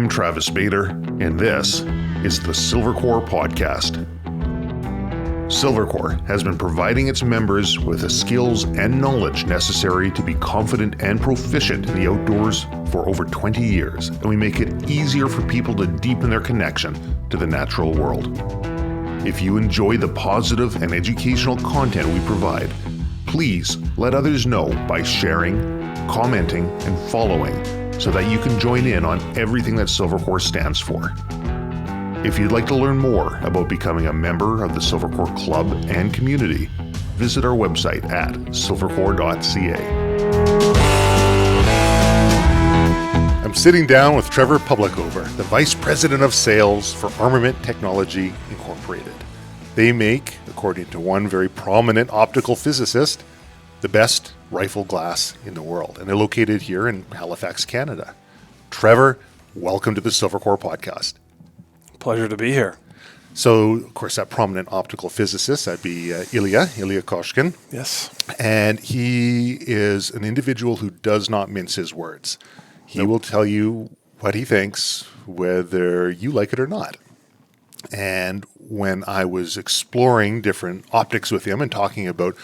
I'm Travis Bader, and this is the Silvercore podcast. Silvercore has been providing its members with the skills and knowledge necessary to be confident and proficient in the outdoors for over 20 years, and we make it easier for people to deepen their connection to the natural world. If you enjoy the positive and educational content we provide, please let others know by sharing, commenting, and following so that you can join in on everything that Silvercore stands for. If you'd like to learn more about becoming a member of the Silvercore Club and community, visit our website at silvercore.ca. I'm sitting down with Trevor Publicover, the Vice President of Sales for Armament Technology Incorporated. They make, according to one very prominent optical physicist, the best rifle glass in the world. And they're located here in Halifax, Canada. Trevor, welcome to the Silvercore podcast. Pleasure to be here. So, of course, that prominent optical physicist, that'd be Ilya Koshkin. Yes. And he is an individual who does not mince his words. He will tell you what he thinks, whether you like it or not. And when I was exploring different optics with him and talking about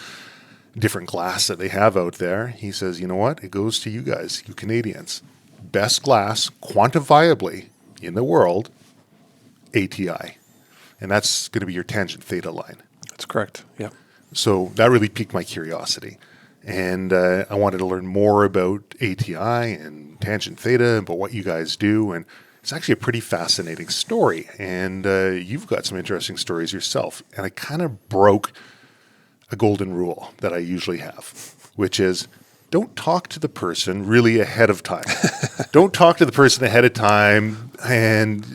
different glass that they have out there, he says, you know what? It goes to you guys, you Canadians. Best glass, quantifiably, in the world, ATI. And that's going to be your Tangent Theta line. That's correct, yeah. So that really piqued my curiosity. And I wanted to learn more about ATI and Tangent Theta, about what you guys do. And it's actually a pretty fascinating story. And you've got some interesting stories yourself. And I kind of broke a golden rule that I usually have, which is don't talk to the person really ahead of time. Don't talk to the person ahead of time. And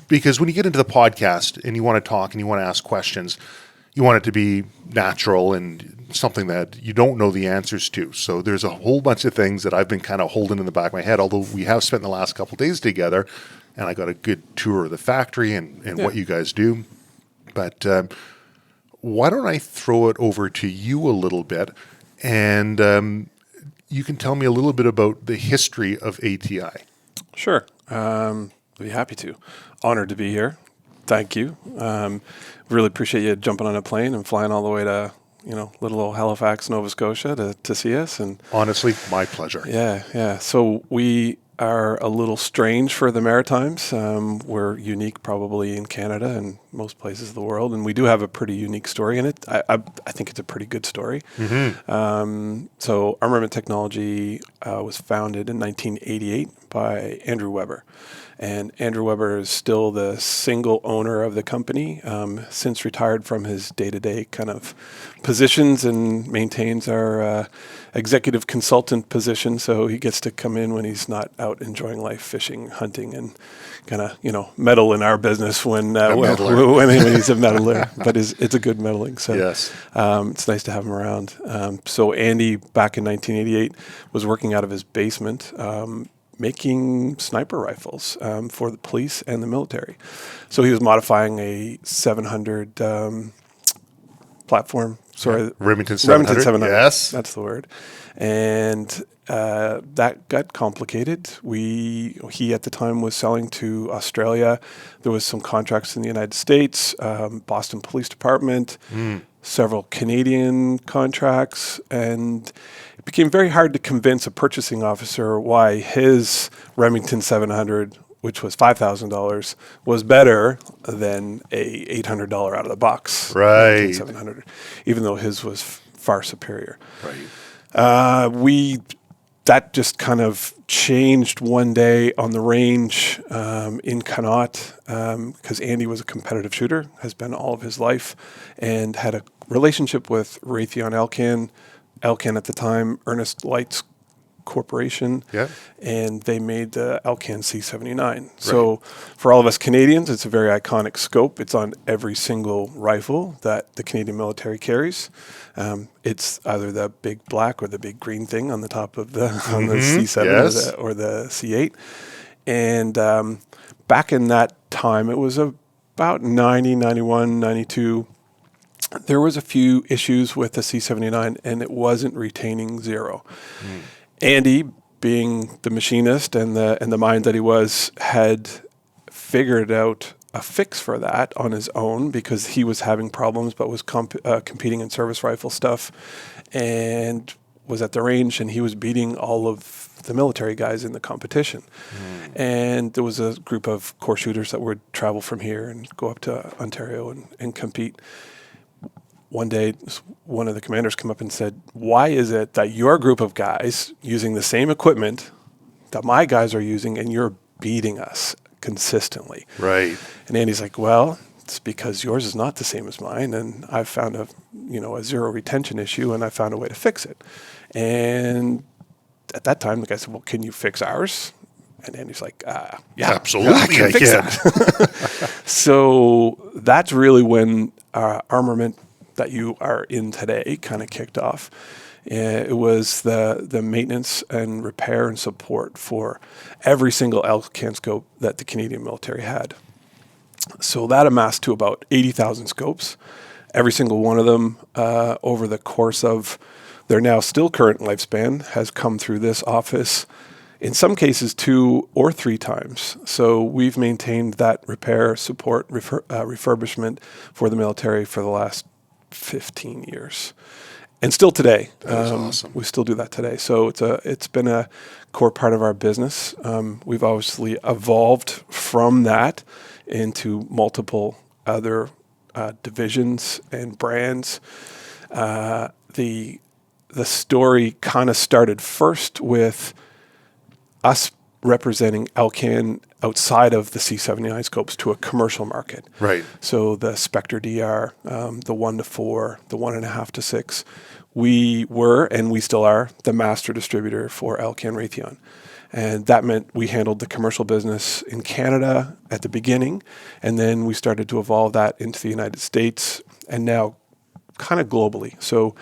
because when you get into the podcast and you want to talk and you want to ask questions, you want it to be natural and something that you don't know the answers to. So there's a whole bunch of things that I've been kind of holding in the back of my head, although we have spent the last couple of days together and I got a good tour of the factory and what you guys do. But why don't I throw it over to you a little bit and you can tell me a little bit about the history of ATI. Sure. I'd be happy to. Honored to be here. Thank you. Really appreciate you jumping on a plane and flying all the way to, little old Halifax, Nova Scotia to see us. And honestly, my pleasure. Yeah. So we are a little strange for the Maritimes. We're unique probably in Canada and most places of the world. And we do have a pretty unique story in it. I think it's a pretty good story. Mm-hmm. So Armament Technology was founded in 1988 by Andrew Weber. And Andrew Weber is still the single owner of the company, since retired from his day-to-day kind of positions and maintains our executive consultant position. So he gets to come in when he's not out enjoying life, fishing, hunting, and kind of, meddle in our business when he's a meddler. But it's a good meddling. So yes. It's nice to have him around. So Andy, back in 1988, was working out of his basement, making sniper rifles for the police and the military. So he was modifying a 700 platform. Sorry, Remington 700. Yes, that's the word. And that got complicated. He at the time was selling to Australia. There was some contracts in the United States, Boston Police Department, several Canadian contracts, and it became very hard to convince a purchasing officer why his Remington 700, which was $5,000, was better than a $800 out of the box right 700, even though his was far superior. Right. That just kind of changed one day on the range in Connaught because Andy was a competitive shooter, has been all of his life, and had a relationship with Raytheon Elcan at the time, Ernest Lights Corporation, and they made the Elcan C79. So for all of us Canadians, it's a very iconic scope. It's on every single rifle that the Canadian military carries. It's either the big black or the big green thing on the top of the on the C7 or the C8. And back in that time, it was about 90, 91, 92. There was a few issues with the C79, and it wasn't retaining zero. Andy, being the machinist and the mind that he was, had figured out a fix for that on his own because he was having problems, but was competing in service rifle stuff, and was at the range, and he was beating all of the military guys in the competition. And there was a group of core shooters that would travel from here and go up to Ontario and compete. One day, one of the commanders came up and said, "Why is it that your group of guys using the same equipment that my guys are using, and you're beating us consistently?" Right. And Andy's like, "Well, it's because yours is not the same as mine, and I've found a zero retention issue, and I found a way to fix it." And at that time, the guy said, "Well, can you fix ours?" And Andy's like, "Yeah, absolutely, I can fix that." So that's really when armament that you are in today kind of kicked off. It was the maintenance and repair and support for every single Elcan scope that the Canadian military had. So that amassed to about 80,000 scopes. Every single one of them over the course of their now still current lifespan has come through this office, in some cases 2 or 3 times. So we've maintained that repair, support, refurbishment for the military for the last 15 years. And still today, that is awesome. We still do that today. So it's been a core part of our business. We've obviously evolved from that into multiple other divisions and brands. The story kind of started first with us representing Elcan outside of the C79 scopes to a commercial market. Right. So the Spectre DR, the 1 to 4, the 1.5 to 6, we were, and we still are, the master distributor for Elcan Raytheon. And that meant we handled the commercial business in Canada at the beginning, and then we started to evolve that into the United States, and now kind of globally. So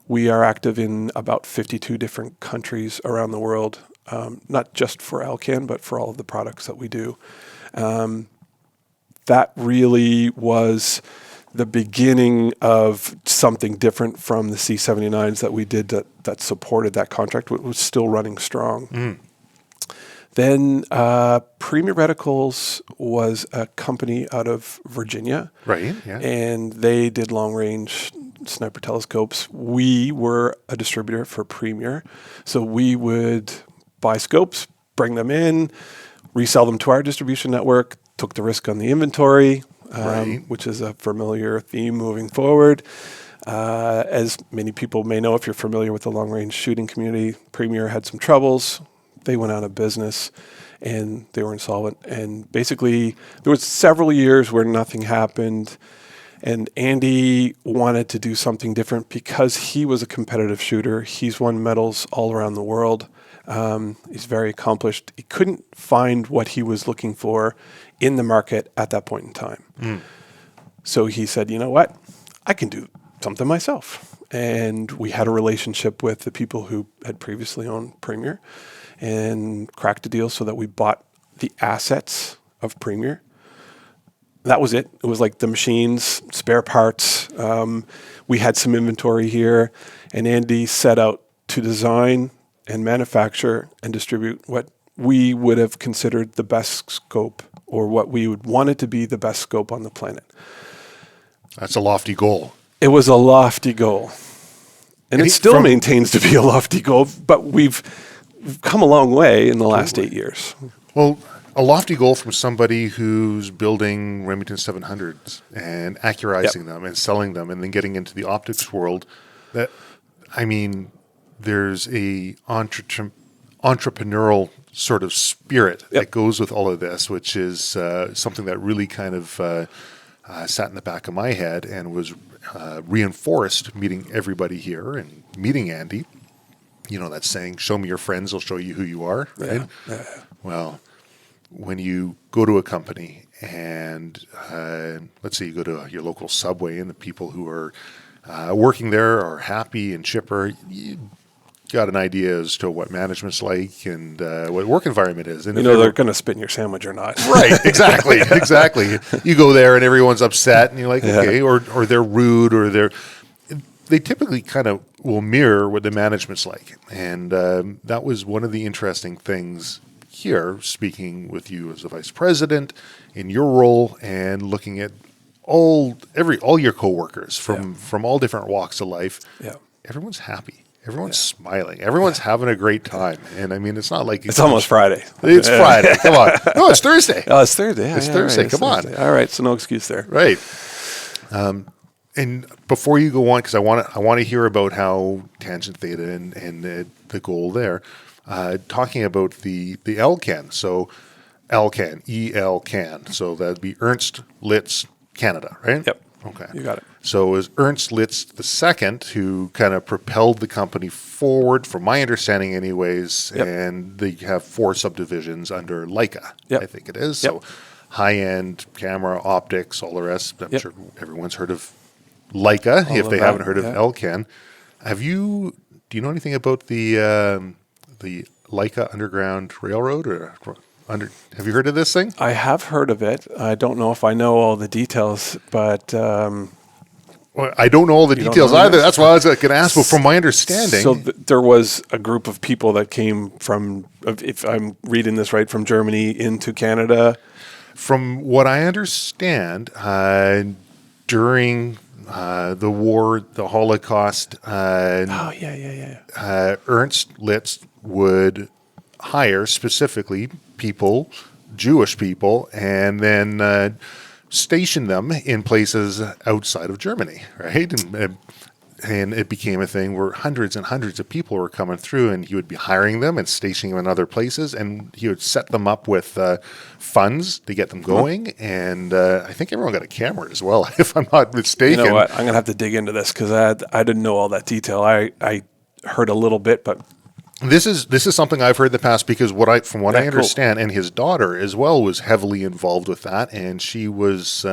we are active in about 52 different countries around the world, not just for Elcan, but for all of the products that we do. That really was the beginning of something different from the C79s that we did that supported that contract. It was still running strong. Then Premier Reticles was a company out of Virginia. Right, yeah. And they did long-range sniper telescopes. We were a distributor for Premier. So we would buy scopes, bring them in, resell them to our distribution network, took the risk on the inventory, Right. which is a familiar theme moving forward. As many people may know, if you're familiar with the long-range shooting community, Premier had some troubles. They went out of business and they were insolvent. And basically, there was several years where nothing happened. And Andy wanted to do something different because he was a competitive shooter. He's won medals all around the world. He's very accomplished. He couldn't find what he was looking for in the market at that point in time. So he said, "You know what? I can do something myself." And we had a relationship with the people who had previously owned Premier and cracked a deal so that we bought the assets of Premier. That was it. It was like the machines, spare parts. We had some inventory here, and Andy set out to design and manufacture and distribute what we would have considered the best scope, or what we would want it to be the best scope on the planet. That's a lofty goal. It was a lofty goal. And it still maintains to be a lofty goal, but we've come a long way in the last 8 years. Well, a lofty goal from somebody who's building Remington 700s and accurizing them and selling them and then getting into the optics world. There's a entrepreneurial sort of spirit that goes with all of this, which is something that really kind of sat in the back of my head and was reinforced meeting everybody here and meeting Andy. You know that saying, "Show me your friends, I'll show you who you are," right? Yeah. Well, when you go to a company and let's say you go to your local Subway and the people who are working there are happy and chipper, you got an idea as to what management's like and what work environment is. And they're going to spit in your sandwich or not. Right, exactly. You go there and everyone's upset and you're like, okay, or they're rude or they typically kind of will mirror what the management's like. And that was one of the interesting things here, speaking with you as the vice president in your role and looking at all your coworkers from all different walks of life. Yeah. Everyone's happy. Everyone's smiling. Everyone's having a great time. And I mean, it's not like it's almost Friday. It's Friday. Come on. No, it's Thursday. Oh, it's Thursday. Yeah, it's Thursday. Right. Come on. Thursday. All right. So no excuse there. Right. And before you go on, because I want to hear about how Tangent Theta and the goal there, talking about the Elcan. So Elcan, Elcan. So that'd be Ernst Litz Canada, right? Yep. Okay. You got it. So it was Ernst Litz II who kind of propelled the company forward, from my understanding anyways, and they have 4 subdivisions under Leica, I think it is. So high-end camera, optics, all the rest. I'm sure everyone's heard of Leica, if they haven't heard of Elcan. Do you know anything about the Leica Underground Railroad, or have you heard of this thing? I have heard of it. I don't know if I know all the details, but well, I don't know all the details either. That's why I was going to ask. But from my understanding, so there was a group of people that came from, if I'm reading this right, from Germany into Canada. From what I understand, during the war, the Holocaust, Ernst Litz would hire specifically people, Jewish people, and then station them in places outside of Germany, right? And it became a thing where hundreds and hundreds of people were coming through, and he would be hiring them and stationing them in other places, and he would set them up with funds to get them going. And I think everyone got a camera as well, if I'm not mistaken. You know what? I'm going to have to dig into this because I didn't know all that detail. I heard a little bit, but this is something I've heard in the past, because from what I understand, and his daughter as well was heavily involved with that, and she was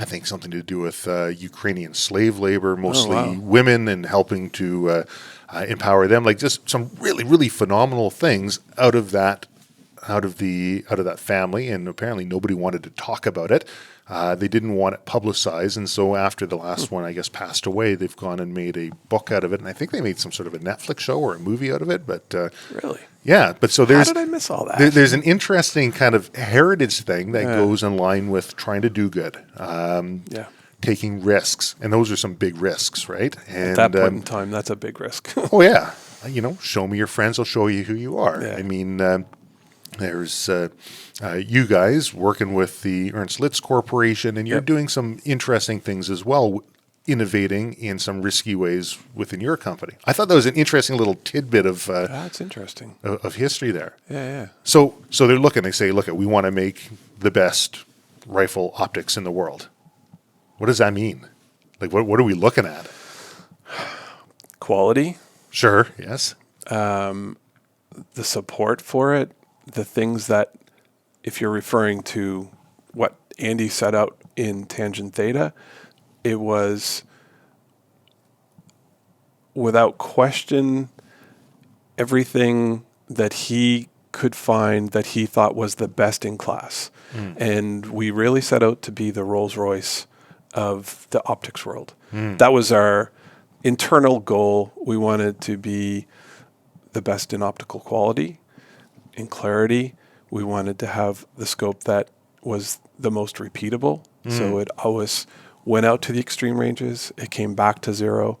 I think something to do with Ukrainian slave labor, mostly women, and helping to empower them. Like, just some really, really phenomenal things out of that family. And apparently nobody wanted to talk about it. They didn't want it publicized. And so after the last one, I guess, passed away, they've gone and made a book out of it. And I think they made some sort of a Netflix show or a movie out of it. But really? Yeah, but so how did I miss all that? There's an interesting kind of heritage thing that goes in line with trying to do good, taking risks, and those are some big risks, right? And at that point in time, that's a big risk. Oh yeah, show me your friends, I'll show you who you are. Yeah. I mean, there's you guys working with the Ernst Litz Corporation, and you're doing some interesting things as well, innovating in some risky ways within your company. I thought that was an interesting little tidbit of that's interesting of history there. Yeah. So they say, look, we want to make the best rifle optics in the world. What does that mean? Like, what are we looking at? Quality. Sure. Yes. The support for it, the things that, if you're referring to what Andy set out in Tangent Theta, it was without question everything that he could find that he thought was the best in class. And we really set out to be the Rolls-Royce of the optics world. That was our internal goal. We wanted to be the best in optical quality, in clarity. We wanted to have the scope that was the most repeatable. So it always went out to the extreme ranges. It came back to zero.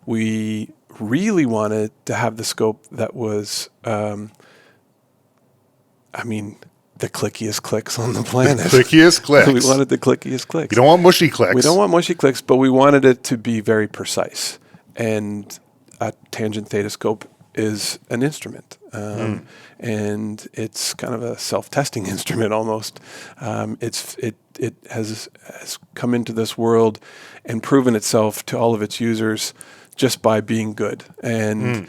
We really wanted to have the scope that was, the clickiest clicks on the planet. The clickiest clicks. We wanted the clickiest clicks. You don't want mushy clicks. We don't want mushy clicks, but we wanted it to be very precise. And a Tangent Theta scope is an instrument. And it's kind of a self-testing instrument almost. It has come into this world and proven itself to all of its users just by being good. And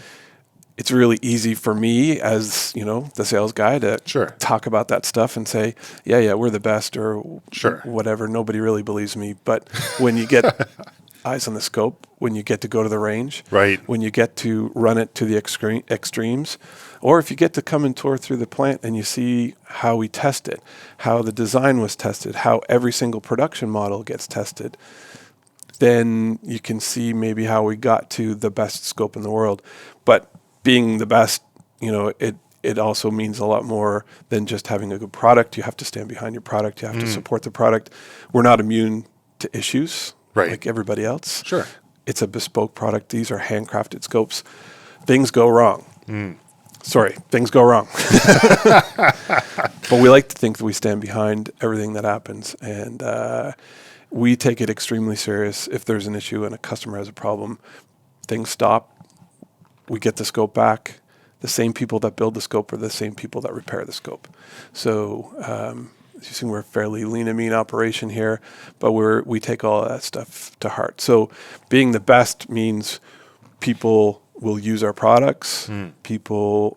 it's really easy for me as, the sales guy to talk about that stuff and say, yeah, we're the best or whatever. Nobody really believes me. But when you get eyes on the scope, when you get to go to the range, when you get to run it to the extremes, or if you get to come and tour through the plant and you see how we test it, how the design was tested, how every single production model gets tested, then you can see maybe how we got to the best scope in the world. But being the best, it also means a lot more than just having a good product. You have to stand behind your product. You have to support the product. We're not immune to issues like everybody else. Sure. It's a bespoke product. These are handcrafted scopes. Things go wrong. Sorry, things go wrong. But we like to think that we stand behind everything that happens. And we take it extremely serious. If there's an issue and a customer has a problem, things stop. We get the scope back. The same people that build the scope are the same people that repair the scope. So as you see, we're a fairly lean and mean operation here, but we take all of that stuff to heart. So being the best means people will use our products. People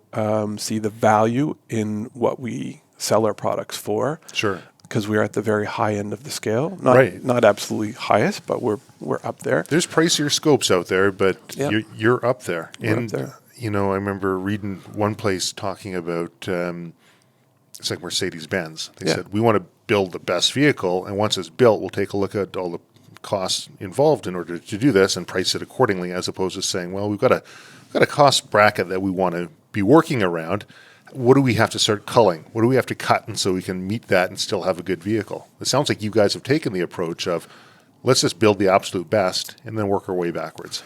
see the value in what we sell our products for. Sure. Because we're at the very high end of the scale. Not absolutely highest, but we're up there. There's pricier scopes out there, but Yep. you're up there. We're up there. I remember reading one place talking about, it's like Mercedes-Benz. They said, we want to build the best vehicle, and once it's built, we'll take a look at all the costs involved in order to do this and price it accordingly, as opposed to saying, well, we've got a cost bracket that we want to be working around. What do we have to start culling? What do we have to cut, and so we can meet that and still have a good vehicle? It sounds like you guys have taken the approach of, let's just build the absolute best and then work our way backwards.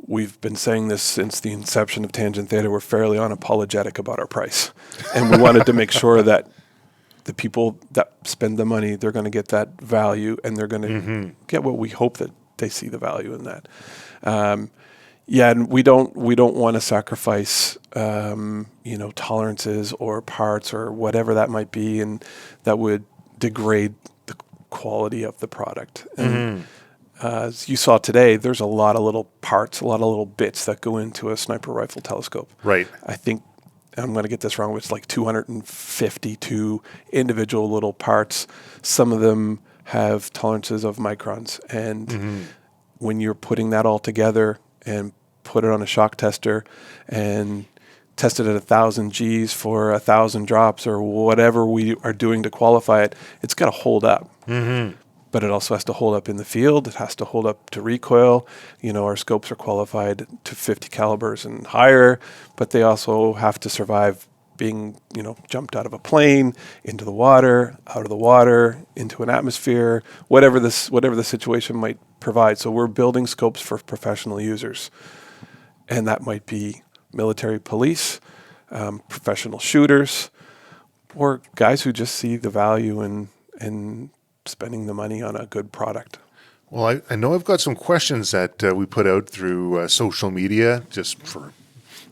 We've been saying this since the inception of Tangent Theta. We're fairly unapologetic about our price. And we wanted to make sure that the people that spend the money, they're going to get that value, and they're going to get what we hope that they see the value in that. And we don't want to sacrifice, tolerances or parts or whatever that might be, and that would degrade the quality of the product. And as you saw today, there's a lot of little parts, a lot of little bits that go into a sniper rifle telescope. Right. I think, I'm going to get this wrong, but it's like 252 individual little parts. Some of them have tolerances of microns. And when you're putting that all together and put it on a shock tester and test it at 1,000 Gs for 1,000 drops or whatever we are doing to qualify it, it's got to hold up. But it also has to hold up in the field. It has to hold up to recoil. Our scopes are qualified to 50 calibers and higher, but they also have to survive being, jumped out of a plane, into the water, out of the water, into an atmosphere, whatever the situation might provide. So we're building scopes for professional users. And that might be military police, professional shooters, or guys who just see the value in spending the money on a good product. Well, I know I've got some questions that we put out through social media, just for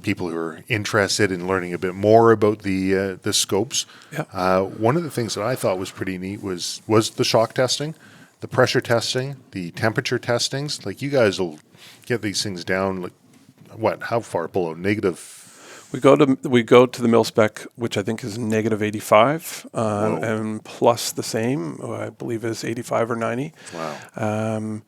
people who are interested in learning a bit more about the scopes. Yeah. One of the things that I thought was pretty neat was the shock testing, the pressure testing, the temperature testings. Like, you guys will get these things down, like, how far below negative? We go to the mil spec, which I think is negative 85, and plus the same, I believe is 85 or 90. Wow.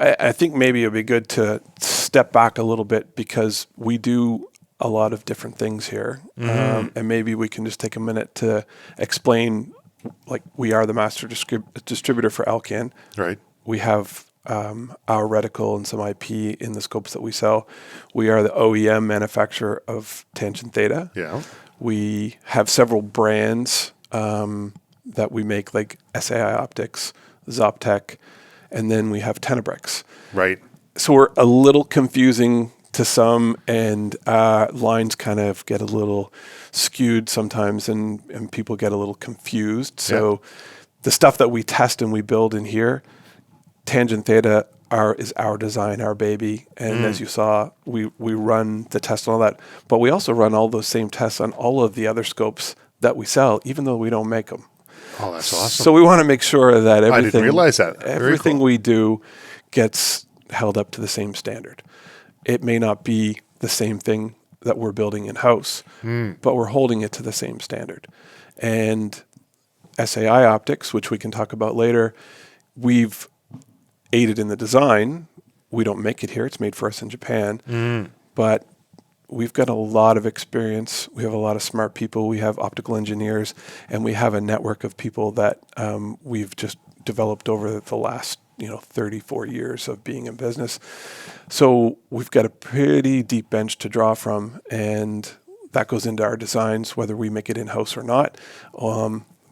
I think maybe it would be good to step back a little bit, because we do a lot of different things here. And maybe we can just take a minute to explain, like, we are the master distributor for Elcan. Right. We have our reticle and some IP in the scopes that we sell. We are the OEM manufacturer of Tangent Theta. Yeah. We have several brands that we make, like SAI Optics, Xoptec, and then we have Tenebraex. Right. So we're a little confusing to some, and lines kind of get a little skewed sometimes, and people get a little confused. So the stuff that we test and we build in here, Tangent Theta is our design, our baby. And as you saw, we run the test and all that. But we also run all those same tests on all of the other scopes that we sell, even though we don't make them. Oh, that's awesome. So we want to make sure that everything, I didn't realize that. Everything we do gets held up to the same standard. It may not be the same thing that we're building in-house, but we're holding it to the same standard. And SAI Optics, which we can talk about later, we've aided in the design. We don't make it here. It's made for us in Japan. But we've got a lot of experience. We have a lot of smart people. We have optical engineers, and we have a network of people that we've just developed over the last 34 years of being in business. So we've got a pretty deep bench to draw from, and that goes into our designs, whether we make it in-house or not.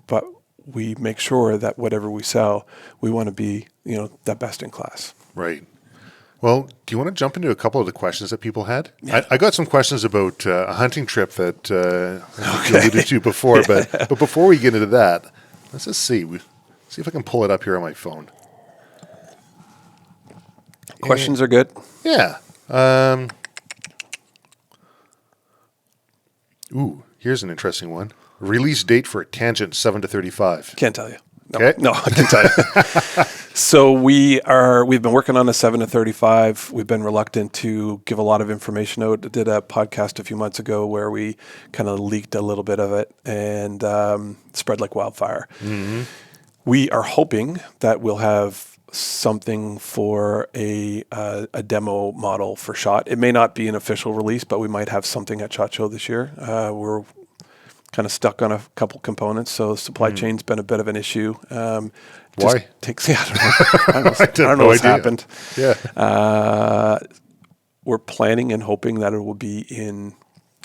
But we make sure that whatever we sell, we want to be, the best in class. Right. Well, do you want to jump into a couple of the questions that people had? Yeah. I got some questions about a hunting trip that you alluded to before, but before we get into that, let's just see if I can pull it up here on my phone. Questions are good. Yeah. Here's an interesting one. Release date for Tangent 7 to 35. Can't tell you. Okay. No, I can tell you. So we've been working on a 7 to 35. We've been reluctant to give a lot of information out. I did a podcast a few months ago where we kind of leaked a little bit of it and spread like wildfire. Mm-hmm. We are hoping that we'll have something for a demo model for SHOT. It may not be an official release, but we might have something at SHOT Show this year. We're kind of stuck on a couple components, so supply chain's been a bit of an issue. Why? I don't know what's happened. Yeah. We're planning and hoping that it will be in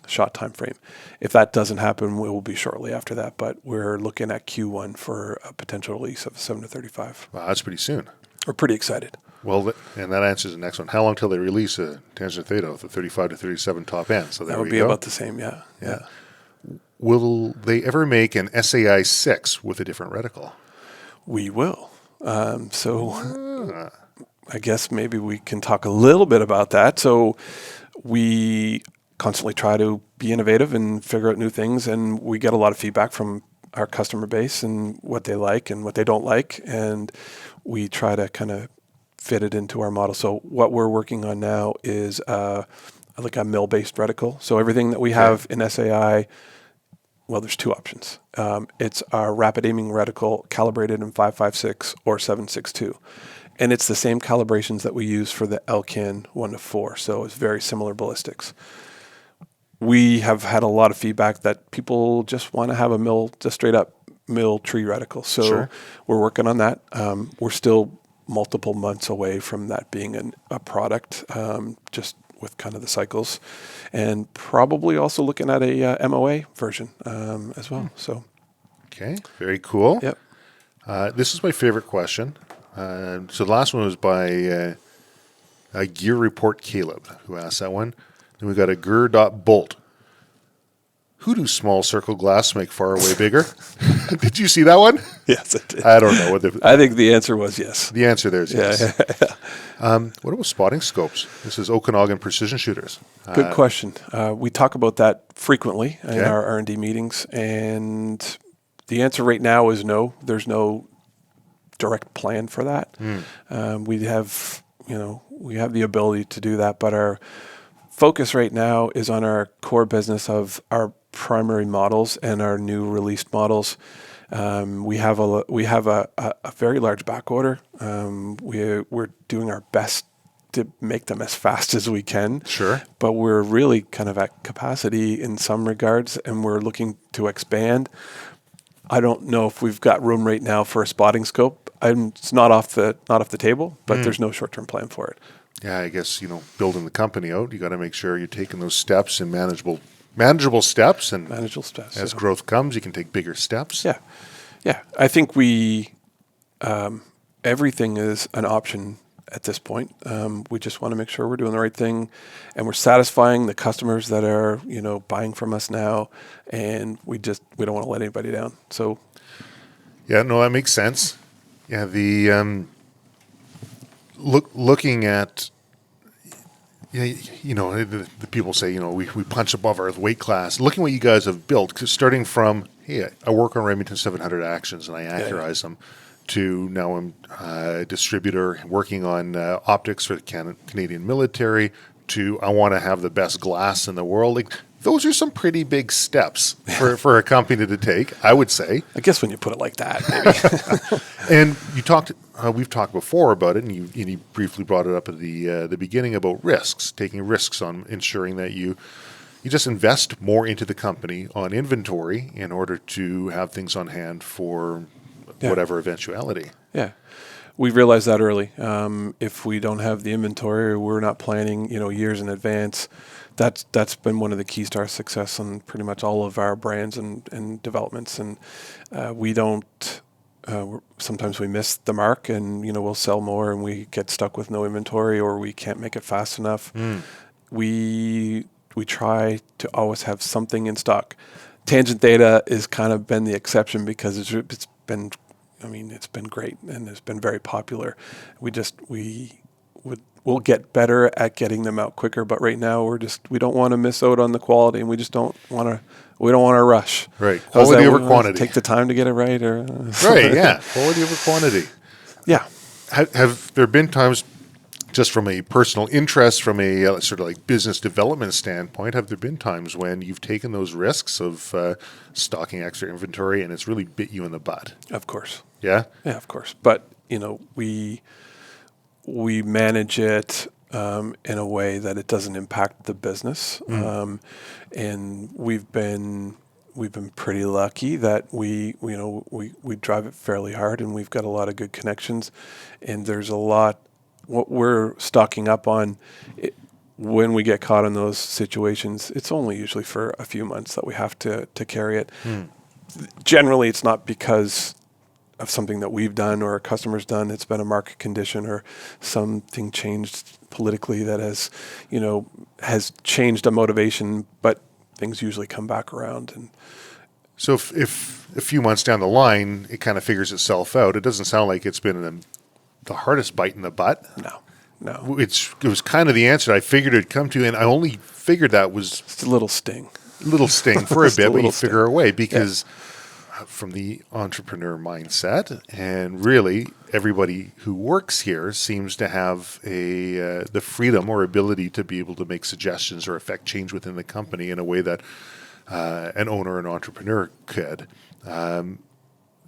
SHOT timeframe. If that doesn't happen, it will be shortly after that, but we're looking at Q1 for a potential release of 7 to 35. Wow, that's pretty soon. We're pretty excited. Well, and that answers the next one. How long till they release a Tangent Theta with a 35 to 37 top end? So that would be about the same, yeah. Will they ever make an SAI 6 with a different reticle? We will. I guess maybe we can talk a little bit about that. So we constantly try to be innovative and figure out new things, and we get a lot of feedback from our customer base and what they like and what they don't like, and we try to kind of fit it into our model. So what we're working on now is like a mill-based reticle. So everything that we have in SAI, well, there's two options. It's our rapid aiming reticle calibrated in 5.56 or 7.62. And it's the same calibrations that we use for the Elcan 1 to 4. So it's very similar ballistics. We have had a lot of feedback that people just want to have just straight up mill tree reticle. So we're working on that. We're still multiple months away from that being a product, just with kind of the cycles, and probably also looking at a MOA version as well. So, okay, very cool. Yep. This is my favorite question. So the last one was by a Gear Report Caleb, who asked that one. Then we got a Gur.Bolt. Who do small circle glass make far away bigger? Did you see that one? Yes, I did. I don't know. I think the answer was yes. The answer there is yes. Yeah. What about spotting scopes? This is Okanagan Precision Shooters. Good question. We talk about that frequently in our R&D meetings, and the answer right now is no. There's no direct plan for that. We have the ability to do that, but our focus right now is on our core business of our primary models and our new released models. We have a very large back order. We're doing our best to make them as fast as we can. Sure. But we're really kind of at capacity in some regards, and we're looking to expand. I don't know if we've got room right now for a spotting scope. It's not off the table, but there's no short-term plan for it. Yeah, I guess, building the company out, you got to make sure you're taking those steps in manageable steps. And manageable steps. As growth comes, you can take bigger steps. Yeah. Yeah. I think everything is an option at this point. We just want to make sure we're doing the right thing and we're satisfying the customers that are, buying from us now. And we don't want to let anybody down. So. Yeah, no, that makes sense. Yeah. The, looking at, the people say, we punch above our weight class. Looking what you guys have built, starting from, hey, I work on Remington 700 actions and I accurize them, to now I'm a distributor working on optics for the Canadian military, to I want to have the best glass in the world. Like, those are some pretty big steps for a company to take, I would say. I guess when you put it like that, maybe. And we've talked before about it, and you briefly brought it up at the beginning about risks, taking risks on ensuring that you just invest more into the company on inventory in order to have things on hand for whatever eventuality. Yeah. We realized that early. If we don't have the inventory or we're not planning, years in advance, that's been one of the keys to our success on pretty much all of our brands and developments. And we don't. Sometimes we miss the mark, and we'll sell more, and we get stuck with no inventory, or we can't make it fast enough. We try to always have something in stock. Tangent Theta has kind of been the exception because it's been great and it's been very popular. We'll get better at getting them out quicker, but right now we don't want to miss out on the quality, and we just don't want to rush. Right, quality over We quantity. Take the time to get it right, or Right, yeah, quality over quantity. Yeah. Have there been times, just from a personal interest, from a sort of like business development standpoint, have there been times when you've taken those risks of stocking extra inventory and it's really bit you in the butt? Of course. Yeah? Yeah, of course. But, we manage it in a way that it doesn't impact the business. And we've been pretty lucky that we drive it fairly hard, and we've got a lot of good connections, and there's a lot what we're stocking up on. When we get caught in those situations, it's only usually for a few months that we have to carry it. Generally, it's not because of something that we've done or a customer's done. It's been a market condition or something changed politically that has changed a motivation, but things usually come back around. And so if a few months down the line, it kind of figures itself out, it doesn't sound like it's been the hardest bite in the butt. No. It was kind of the answer I figured it'd come to, and I only figured that was Just a little sting. For a bit, but you sting. figure a way because from the entrepreneur mindset, and really everybody who works here seems to have the freedom or ability to be able to make suggestions or affect change within the company in a way that an owner and entrepreneur could.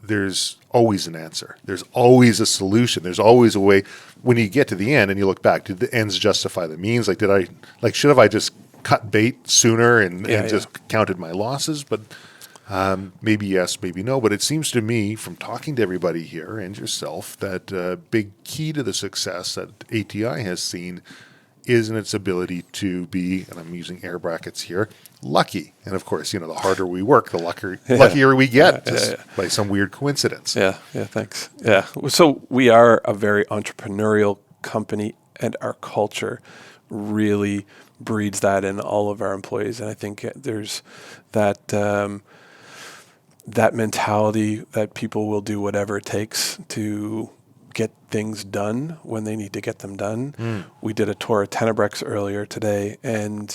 There's always an answer. There's always a solution. There's always a way. When you get to the end and you look back, did the ends justify the means? Should have I just cut bait sooner and just counted my losses? But maybe yes, maybe no. But it seems to me, from talking to everybody here and yourself, that a big key to the success that ATI has seen is in its ability to be, and I'm using air brackets here, lucky. And of course, the harder we work, the luckier we get by some weird coincidence. Yeah, thanks. Yeah. So we are a very entrepreneurial company, and our culture really breeds that in all of our employees. And I think there's that that mentality that people will do whatever it takes to get things done when they need to get them done. We did a tour of Tenebraex earlier today, and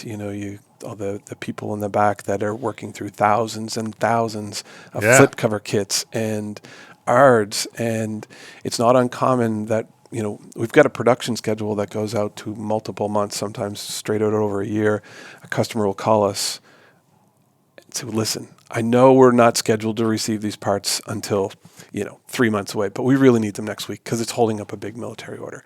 all the people in the back that are working through thousands and thousands of flip cover kits and ARDs, and it's not uncommon that we've got a production schedule that goes out to multiple months, sometimes straight out over a year. A customer will call us and say, listen, I know we're not scheduled to receive these parts until 3 months away, but we really need them next week because it's holding up a big military order.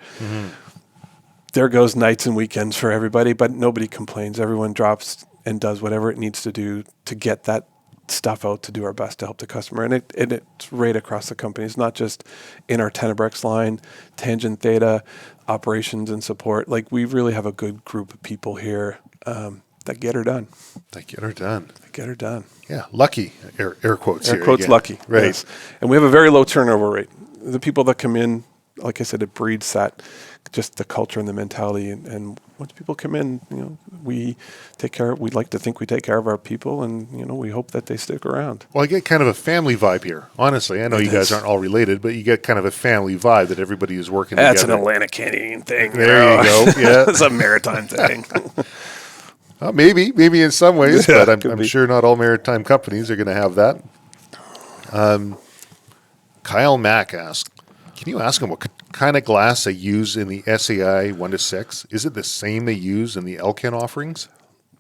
There goes nights and weekends for everybody, but nobody complains. Everyone drops and does whatever it needs to do to get that stuff out, to do our best to help the customer. And it's right across the company. It's not just in our Tenebraex line, Tangent Theta, operations and support. We really have a good group of people here that get her done. Yeah, lucky, air quotes here. Air quotes, again. lucky. Right. Yes. And we have a very low turnover rate. The people that come in, like I said, it breeds that, just the culture and the mentality. And once people come in, we take care. We'd like to think we take care of our people, and we hope that they stick around. Well, I get kind of a family vibe here. Honestly, I know you guys aren't all related, but you get kind of a family vibe that everybody is working together. That's an Atlantic Canadian thing. There you go. Yeah, it's a maritime thing. Maybe in some ways, Yeah, but I'm sure not all maritime companies are going to have that. Kyle Mack asked, can you ask him what kind of glass they use in the SAI 1-6? Is it the same they use in the Elcan offerings?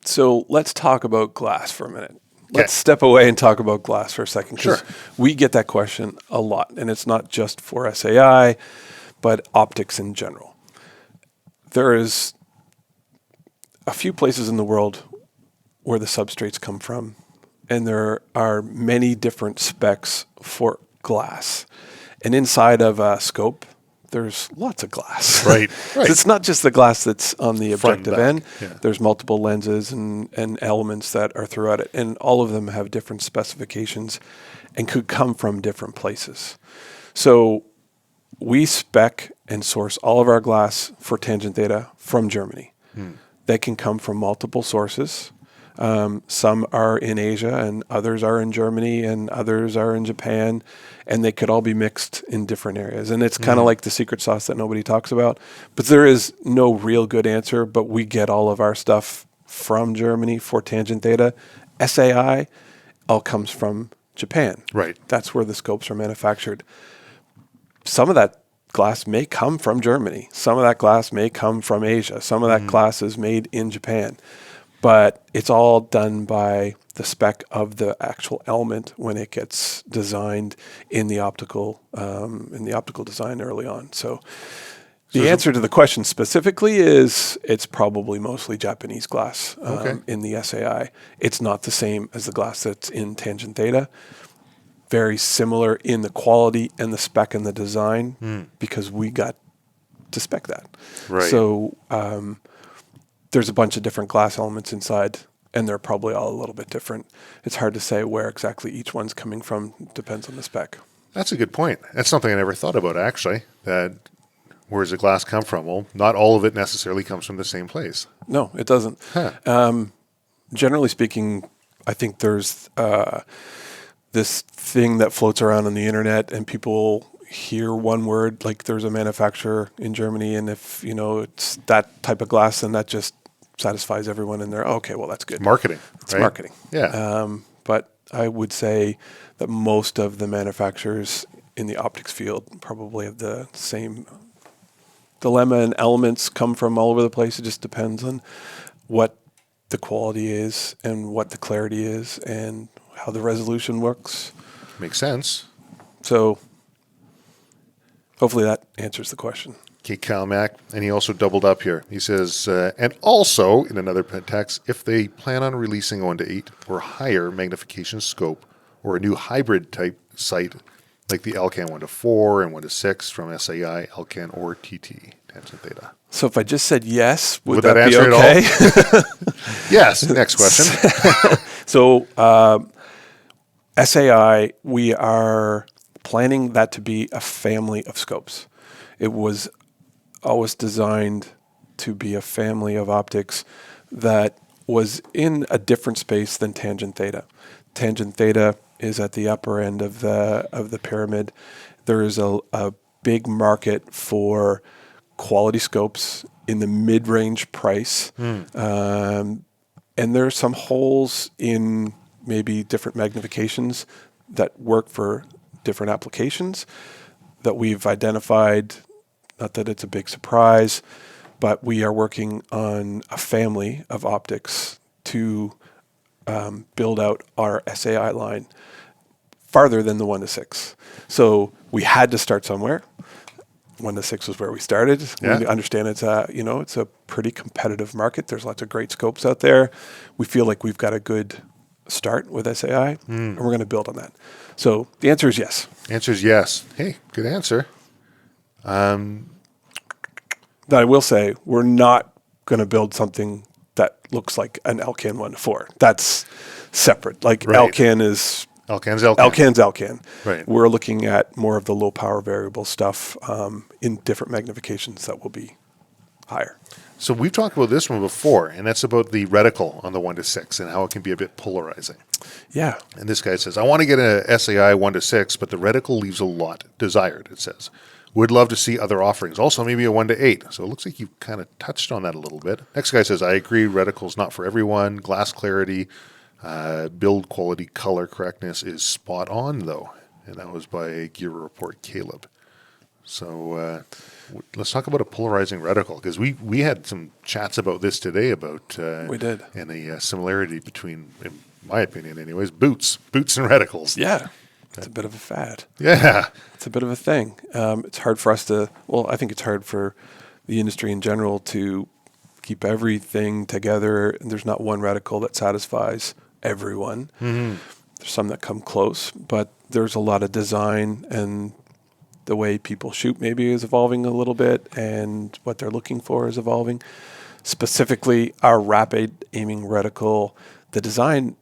So let's talk about glass for a minute. Let's step away and talk about glass for a second. Sure. We get that question a lot, and it's not just for SAI, but optics in general. There is a few places in the world where the substrates come from, and there are many different specs for glass. And inside of a scope, there's lots of glass. Right. So it's not just the glass that's on the Front and objective back, end. yeah. There's multiple lenses and elements that are throughout it, and all of them have different specifications and could come from different places. So we spec and source all of our glass for Tangent Theta from Germany. They can come from multiple sources. Some are in Asia, and others are in Germany, and others are in Japan, and they could all be mixed in different areas. And it's kind of like the secret sauce that nobody talks about. But there is no real good answer, but we get all of our stuff from Germany for Tangent Theta. SAI all comes from Japan. Right. That's where the scopes are manufactured. Some of that glass may come from Germany. Some of that glass may come from Asia. Some of that glass is made in Japan. But it's all done by the spec of the actual element when it gets designed in the optical design early on. So the answer to the question specifically is it's probably mostly Japanese glass in the SAI. It's not the same as the glass that's in Tangent Theta. Very similar in the quality and the spec and the design because we got to spec that. Right. So there's a bunch of different glass elements inside, and they're probably all a little bit different. It's hard to say where exactly each one's coming from. Depends on the spec. That's a good point. That's something I never thought about, actually, that where does the glass come from? Well, not all of it necessarily comes from the same place. No, it doesn't. Huh. Generally speaking, I think there's this thing that floats around on the internet, and people hear one word, like there's a manufacturer in Germany, and if it's that type of glass, then that just satisfies everyone, and they're okay. Well, that's good. Marketing. It's right? marketing. Yeah. But I would say that most of the manufacturers in the optics field probably have the same dilemma, and elements come from all over the place. It just depends on what the quality is and what the clarity is and how the resolution works. Makes sense. So hopefully that answers the question. Okay, Cal Mack, and he also doubled up here. He says, and also in another text, if they plan on releasing a 1:8 or higher magnification scope or a new hybrid type sight like the Elcan 1:4 and 1:6 from SAI, Elcan, or TT, Tangent Theta. So if I just said yes, would that that be answer it okay? Yes, next question. So SAI, we are planning that to be a family of scopes. It was always designed to be a family of optics that was in a different space than Tangent Theta. Tangent Theta is at the upper end of the pyramid. There is a big market for quality scopes in the mid-range price. And there are some holes in maybe different magnifications that work for different applications that we've identified. Not that it's a big surprise, but we are working on a family of optics to build out our SAI line farther than the 1:6. So we had to start somewhere. 1:6 was where we started. Yeah. We understand it's a pretty competitive market. There's lots of great scopes out there. We feel like we've got a good start with SAI, and we're going to build on that. So the answer is yes. Answer is yes. Hey, good answer. Now, I will say we're not going to build something that looks like an Elcan 1:4. That's separate. Like Right. Elcan is Elcan's Elcan. Elcan's Elcan. Right. We're looking at more of the low power variable stuff in different magnifications that will be higher. So we've talked about this one before, and that's about the reticle on the 1:6 and how it can be a bit polarizing. Yeah. And this guy says, I want to get a SAI 1:6, but the reticle leaves a lot desired, it says. Would love to see other offerings. Also, maybe a 1:8. So it looks like you've kind of touched on that a little bit. Next guy says, I agree, reticle's not for everyone. Glass clarity, build quality, color correctness is spot on, though. And that was by Gear Report Caleb. So let's talk about a polarizing reticle, because we had some chats about this today about We did. And a similarity between, in my opinion anyways, boots and reticles. Yeah. It's a bit of a fad. Yeah. It's a bit of a thing. It's hard for us to, I think it's hard for the industry in general to keep everything together. And there's not one reticle that satisfies everyone. Mm-hmm. There's some that come close, but there's a lot of design and The way people shoot maybe is evolving a little bit, and what they're looking for is evolving. Specifically, our rapid aiming reticle, the design,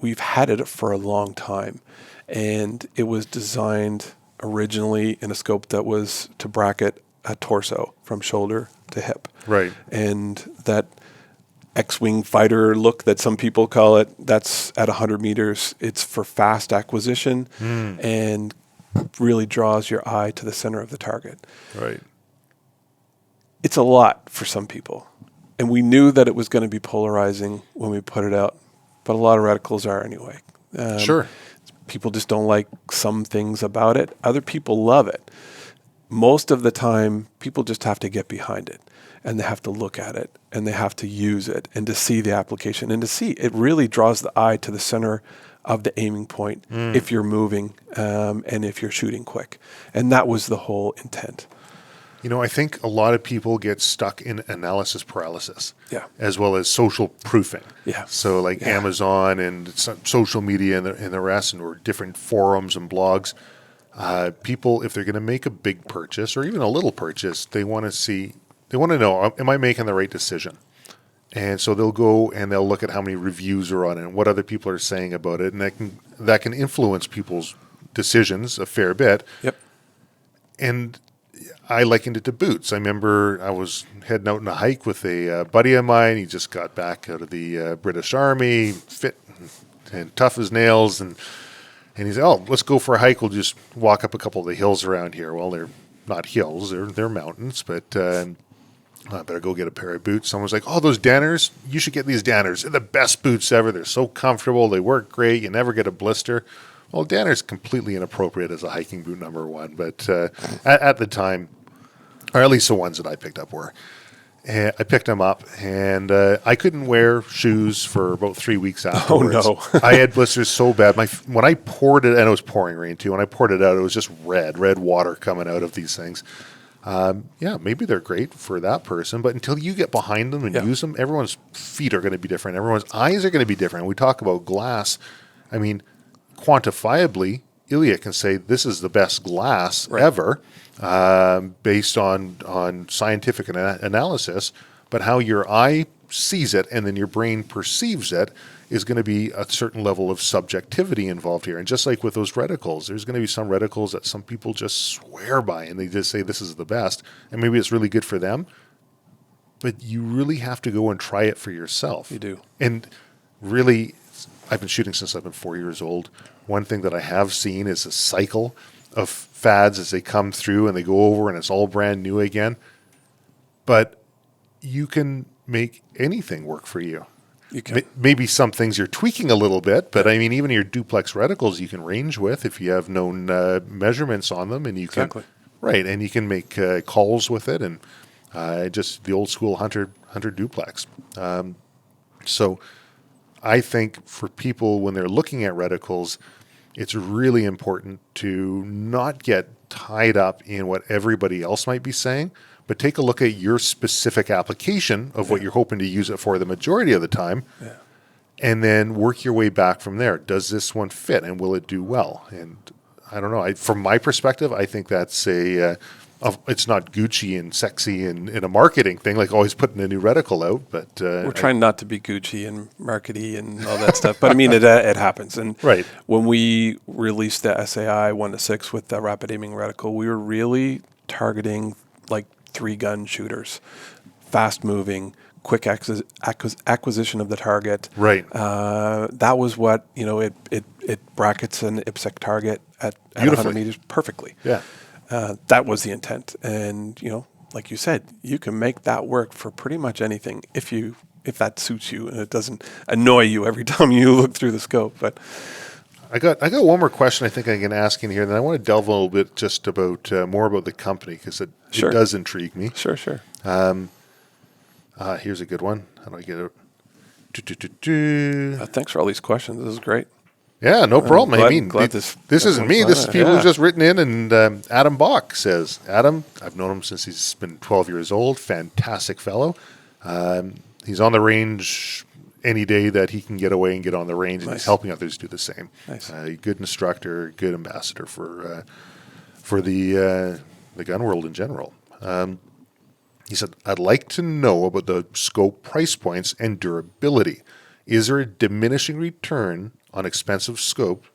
we've had it for a long time, and it was designed originally in a scope that was to bracket a torso from shoulder to hip. Right. And that X-wing fighter look that some people call it, that's at 100 meters. It's for fast acquisition and really draws your eye to the center of the target. Right. It's a lot for some people. And we knew that it was going to be polarizing when we put it out, but a lot of reticles are anyway. Sure. People just don't like some things about it. Other people love it. Most of the time, people just have to get behind it, and they have to look at it, and they have to use it, and to see the application, and to see it really draws the eye to the center of the aiming point if you're moving and if you're shooting quick. And that was the whole intent. You know, I think a lot of people get stuck in analysis paralysis, as well as social proofing. Yeah. So like Amazon and social media and the rest, or different forums and blogs. People, if they're going to make a big purchase or even a little purchase, they want to know, am I making the right decision? And so they'll go and they'll look at how many reviews are on it and what other people are saying about it, and that can influence people's decisions a fair bit. Yep. And I likened it to boots. I remember I was heading out on a hike with a buddy of mine. He just got back out of the British Army, fit and tough as nails, and he said, "Oh, let's go for a hike. We'll just walk up a couple of the hills around here." Well, they're not hills; they're mountains. But I better go get a pair of boots. Someone was like, "Oh, those Danners! You should get these Danners. They're the best boots ever. They're so comfortable. They work great. You never get a blister." Well, Danner's completely inappropriate as a hiking boot, number one. But at the time, or at least the ones that I picked up were. And I picked them up, and I couldn't wear shoes for about 3 weeks afterwards. Oh, no. I had blisters so bad. When I poured it, and it was pouring rain too, when I poured it out, it was just red water coming out of these things. Maybe they're great for that person, but until you get behind them and use them, everyone's feet are going to be different. Everyone's eyes are going to be different. We talk about glass. I mean, quantifiably, Ilya can say this is the best glass ever, based on scientific analysis. But how your eye sees it and then your brain perceives it is going to be a certain level of subjectivity involved here. And just like with those reticles, there's going to be some reticles that some people just swear by and they just say this is the best. And maybe it's really good for them, but you really have to go and try it for yourself. You do. And really, I've been shooting since I've been 4 years old. One thing that I have seen is a cycle of fads as they come through and they go over and it's all brand new again. But you can make anything work for you. You can. Maybe some things you're tweaking a little bit, but I mean, even your duplex reticles you can range with if you have known measurements on them, and you can and you can make calls with it, and just the old school hunter duplex. So I think for people when they're looking at reticles, it's really important to not get tied up in what everybody else might be saying, but take a look at your specific application of what you're hoping to use it for the majority of the time, and then work your way back from there. Does this one fit, and will it do well? And I don't know. From my perspective, I think that's it's not Gucci and sexy and a marketing thing, like always putting a new reticle out. But we're trying not to be Gucci and markety and all that stuff. But I mean, it happens. And when we released the SAI 1-6 with the rapid aiming reticle, we were really targeting like 3-gun shooters, fast moving, quick acquisition of the target. Right. That was what, it brackets an IPSC target at 100 meters perfectly. Yeah. That was the intent. And, like you said, you can make that work for pretty much anything if that suits you and it doesn't annoy you every time you look through the scope. But I got one more question I think I can ask in here, and then I want to delve a little bit just about more about the company, because it does intrigue me. Sure. Here's a good one. How do I get it? Thanks for all these questions. This is great. Yeah, no problem. Glad this isn't me. This is people who've just written in, and Adam Bach says, Adam, I've known him since he's been 12 years old. Fantastic fellow. He's on the range any day that he can get away and get on the range, and he's helping others do the same. Nice. Good instructor, good ambassador for for the gun world in general. He said, I'd like to know about the scope price points and durability. Is there a diminishing return on expensive scope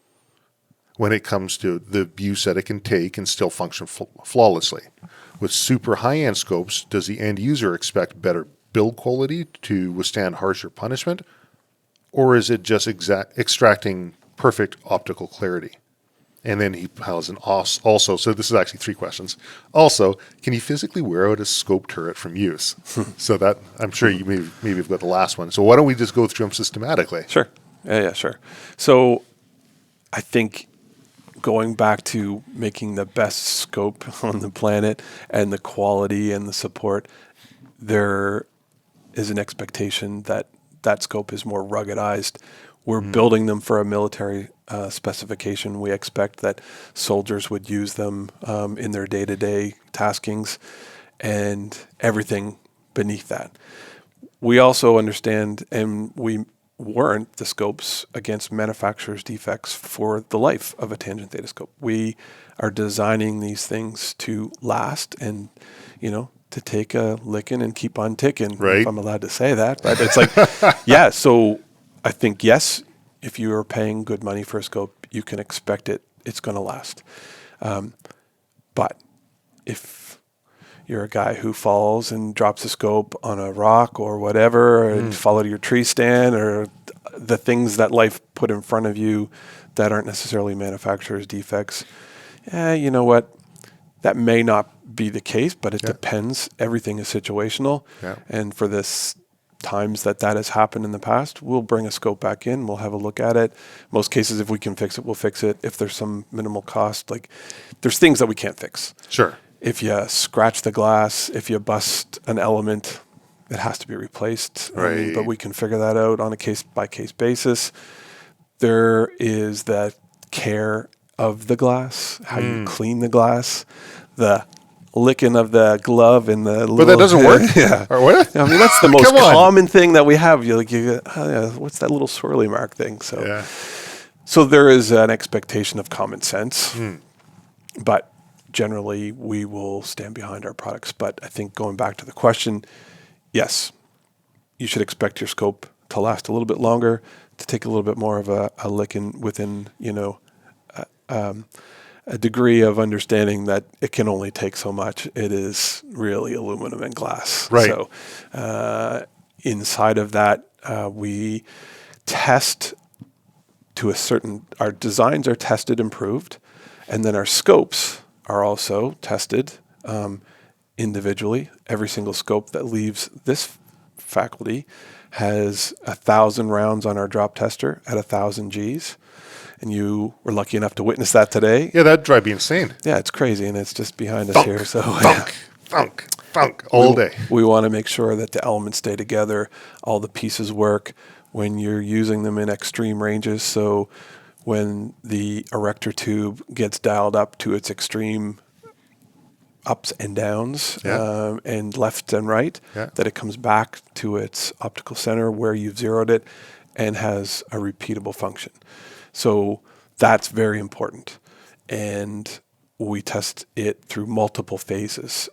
when it comes to the abuse that it can take and still function flawlessly? With super high-end scopes, does the end user expect better build quality to withstand harsher punishment? Or is it just extracting perfect optical clarity? And then he has an also, so this is actually 3 questions. Also, can you physically wear out a scope turret from use? So that, I'm sure you maybe have got the last one. So why don't we just go through them systematically? Sure. Yeah, sure. So I think going back to making the best scope on the planet and the quality and the support, there is an expectation that that scope is more ruggedized. We're building them for a military specification. We expect that soldiers would use them in their day-to-day taskings and everything beneath that. We also understand, and we warrant the scopes against manufacturer's defects for the life of a Tangent Theta scope. We are designing these things to last and, to take a licking and keep on ticking, right, if I'm allowed to say that. But it's like, yeah, so I think, yes, if you are paying good money for a scope, you can expect it's going to last. But if you're a guy who falls and drops a scope on a rock or whatever, and fall out of your tree stand, or the things that life put in front of you that aren't necessarily manufacturer's defects, you know what? That may not be the case, but it depends. Everything is situational. Yeah. And for this times that has happened in the past, we'll bring a scope back in. We'll have a look at it. Most cases, if we can fix it, we'll fix it. If there's some minimal cost, like there's things that we can't fix. Sure. If you scratch the glass, if you bust an element, it has to be replaced. Right. But we can figure that out on a case-by-case basis. There is the care of the glass, how you clean the glass, the licking of the glove and the But that doesn't work? Yeah. Or what? I mean, that's the most Come on. common thing that we have. You're like, what's that little swirly mark thing? So, so there is an expectation of common sense, but generally we will stand behind our products. But I think going back to the question, yes, you should expect your scope to last a little bit longer, to take a little bit more of a licking within, a degree of understanding that it can only take so much. It is really aluminum and glass. Right. So inside of that, we test to a certain, our designs are tested and proved, and then our scopes are also tested individually. Every single scope that leaves this faculty has 1,000 rounds on our drop tester at 1,000 Gs. And you were lucky enough to witness that today. Yeah, that'd drive me insane. Yeah, it's crazy, and it's just behind us here. So Thunk, all day. We want to make sure that the elements stay together, all the pieces work when you're using them in extreme ranges. So when the erector tube gets dialed up to its extreme ups and downs, and left and right, that it comes back to its optical center where you've zeroed it and has a repeatable function. So that's very important. And we test it through multiple phases.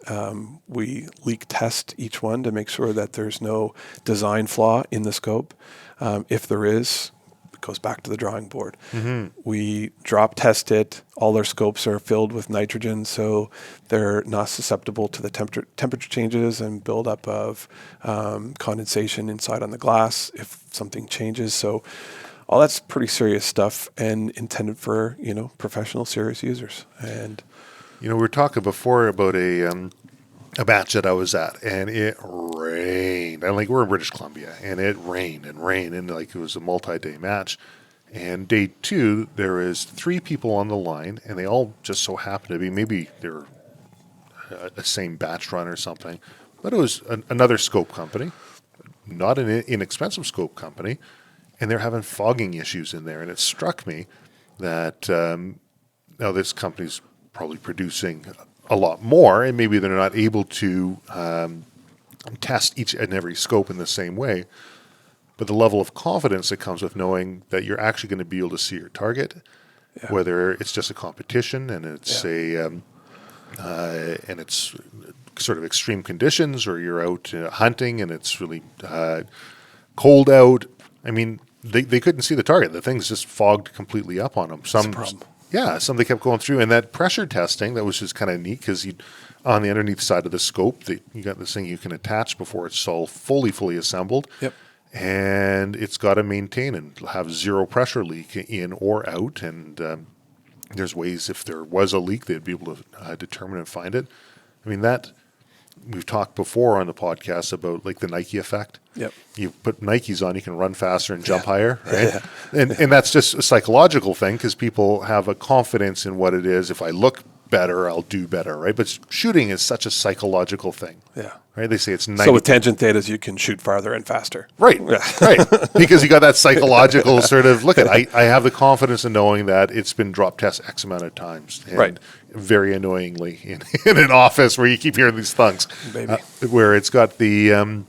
We leak test each one to make sure that there's no design flaw in the scope. If there is, it goes back to the drawing board. We drop test it. All our scopes are filled with nitrogen, so they're not susceptible to the temperature changes and buildup of condensation inside on the glass if something changes. So all that's pretty serious stuff and intended for, professional, serious users. And we were talking before about a match that I was at, and it rained. And we're in British Columbia, and it rained, and it was a multi-day match. And day 2, there was 3 people on the line, and they all just so happened to be, maybe they're a same batch run or something, but it was another scope company, not an inexpensive scope company. And they're having fogging issues in there. And it struck me that now this company's probably producing a lot more, and maybe they're not able to test each and every scope in the same way. But the level of confidence that comes with knowing that you're actually going to be able to see your target whether it's just a competition and it's and it's sort of extreme conditions, or you're out hunting and it's really cold out. I mean, they couldn't see the target. The thing's just fogged completely up on them. Some they kept going through, and that pressure testing, that was just kind of neat, because on the underneath side of the scope, you got this thing you can attach before it's all fully assembled. Yep. And it's got to maintain and have zero pressure leak in or out. And there's ways, if there was a leak, they'd be able to determine and find it. I mean, that we've talked before on the podcast about like the Nike effect. Yep. You put Nikes on, you can run faster and jump higher, right? Yeah. And that's just a psychological thing, because people have a confidence in what it is. If I look better, I'll do better, right? But shooting is such a psychological thing. Yeah. Right? They say it's 90. So with tangent thetas, you can shoot farther and faster. Right. Right. Because you got that psychological sort of look at it. I have the confidence in knowing that it's been drop test X amount of times. And right. Very annoyingly in an office where you keep hearing these thunks, where it's got the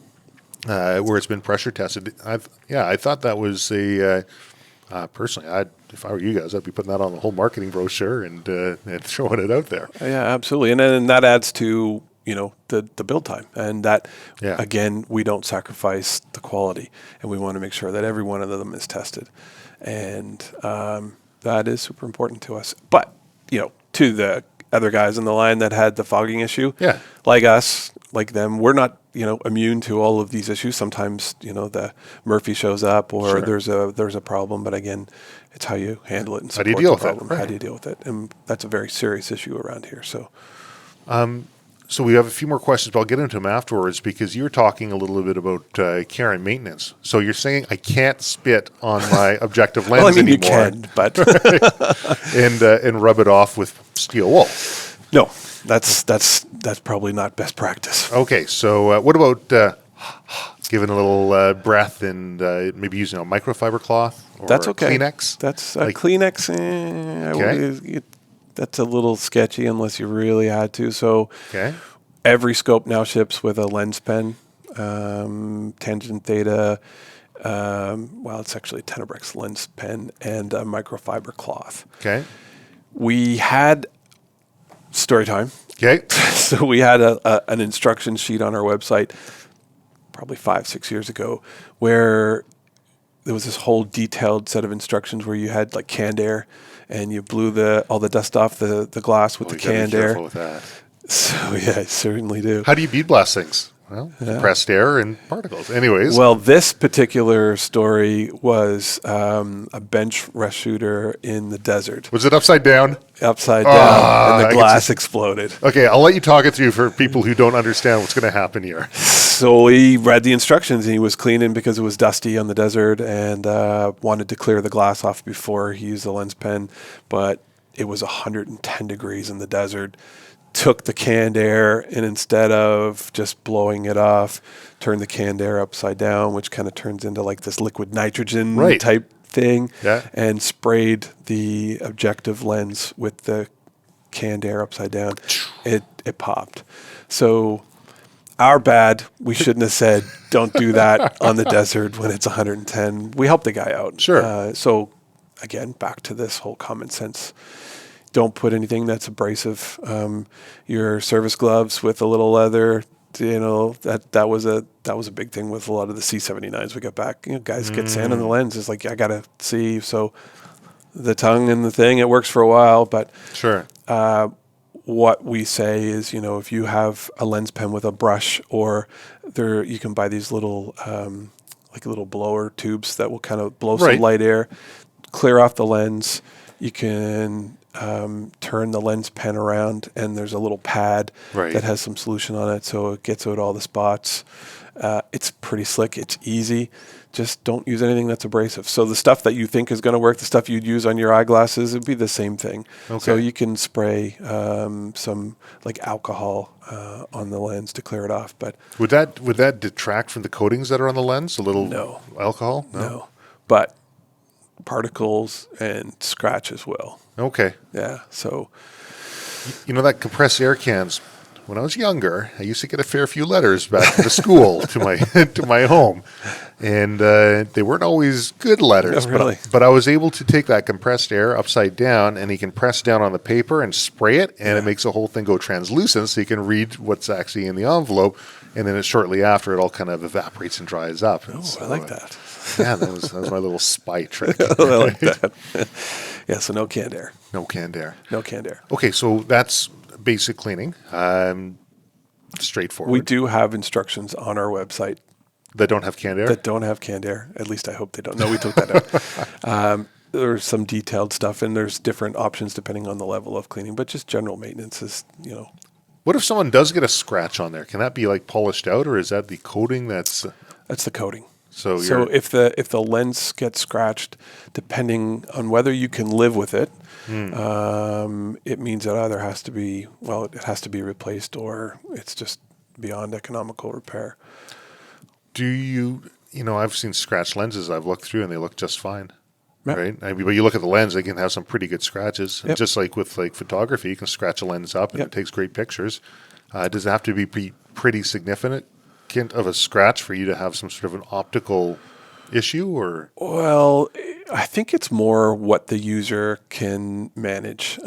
where it's been pressure tested. I thought that was a personally, if I were you guys, I'd be putting that on the whole marketing brochure and throwing it out there. Yeah, absolutely. And then that adds to, the build time. And that, again, we don't sacrifice the quality. And we want to make sure that every one of them is tested. And that is super important to us. But, to the other guys in the line that had the fogging issue, like us, like them, we're not, immune to all of these issues. Sometimes, the Murphy shows up, or there's a problem. But again, it's how you handle it and support the problem. How do you deal with it? And that's a very serious issue around here. So, so we have a few more questions, but I'll get into them afterwards, because you're talking a little bit about care and maintenance. So you're saying I can't spit on my objective lens anymore. You can, but and rub it off with steel wool. No, that's probably not best practice. Okay, so what about giving a little breath and maybe using a microfiber cloth or that's okay. Kleenex? That's Kleenex. That's a little sketchy unless you really had to. So every scope now ships with a lens pen, Tangent Theta. It's actually a Tenebraex lens pen and a microfiber cloth. Okay. We had story time. Okay. So we had an instruction sheet on our website probably 5-6 years ago, where there was this whole detailed set of instructions where you had like canned air, and you blew all the dust off the glass with the canned air. Careful with that. So I certainly do. How do you bead blast things? Well, compressed air and particles. Anyways. Well, this particular story was a bench rest shooter in the desert. Was it upside down? Upside down, and the glass exploded. Okay, I'll let you talk it through for people who don't understand what's going to happen here. So he read the instructions, and he was cleaning because it was dusty on the desert, and wanted to clear the glass off before he used the lens pen. But it was 110 degrees in the desert. Took the canned air, and instead of just blowing it off, turned the canned air upside down, which kind of turns into like this liquid nitrogen type thing, and sprayed the objective lens with the canned air upside down. It popped. So our bad. We shouldn't have said, don't do that on the desert when it's 110. We helped the guy out. Sure. So again, back to this whole common sense. Don't put anything that's abrasive. Your service gloves with a little leather, that was a big thing with a lot of the C79s we got back. Guys get sand on the lens. It's like, I gotta see. So the tongue and the thing, it works for a while, but what we say is, if you have a lens pen with a brush, or you can buy these little like little blower tubes that will kind of blow some light air, clear off the lens. You can turn the lens pen around, and there's a little pad that has some solution on it, so it gets out all the spots. It's pretty slick. It's easy. Just don't use anything that's abrasive. So the stuff that you think is going to work, the stuff you'd use on your eyeglasses, it'd be the same thing. Okay. So you can spray some like alcohol on the lens to clear it off. But would that detract from the coatings that are on the lens? A little alcohol? No. But particles and scratches will. Okay. Yeah. So, that compressed air cans. When I was younger, I used to get a fair few letters back to the school to my home, And they weren't always good letters. Oh, really? But I was able to take that compressed air upside down, and you can press down on the paper and spray it, and it makes the whole thing go translucent, so you can read what's actually in the envelope. And then shortly after, it all kind of evaporates and dries up. Oh, so, I like that. Yeah, that was my little spy trick. I like that. Yeah, so no canned air. No canned air. No canned air. Okay, so that's basic cleaning. Straightforward. We do have instructions on our website that don't have canned air? that don't have canned air. At least I hope they don't. No, we took that out. There's some detailed stuff, and there's different options depending on the level of cleaning, but just general maintenance is, What if someone does get a scratch on there? Can that be like polished out, or is that the coating that's... That's the coating. So if the lens gets scratched, depending on whether you can live with it, it means it either has to be replaced, or it's just beyond economical repair. Do you I've seen scratched lenses I've looked through and they look just fine. Yep. Right? I mean, but you look at the lens, they can have some pretty good scratches. Yep. Just like with photography, you can scratch a lens up and it takes great pictures. Does it have to be pretty significant of a scratch for you to have some sort of an optical issue, or? Well, I think it's more what the user can manage.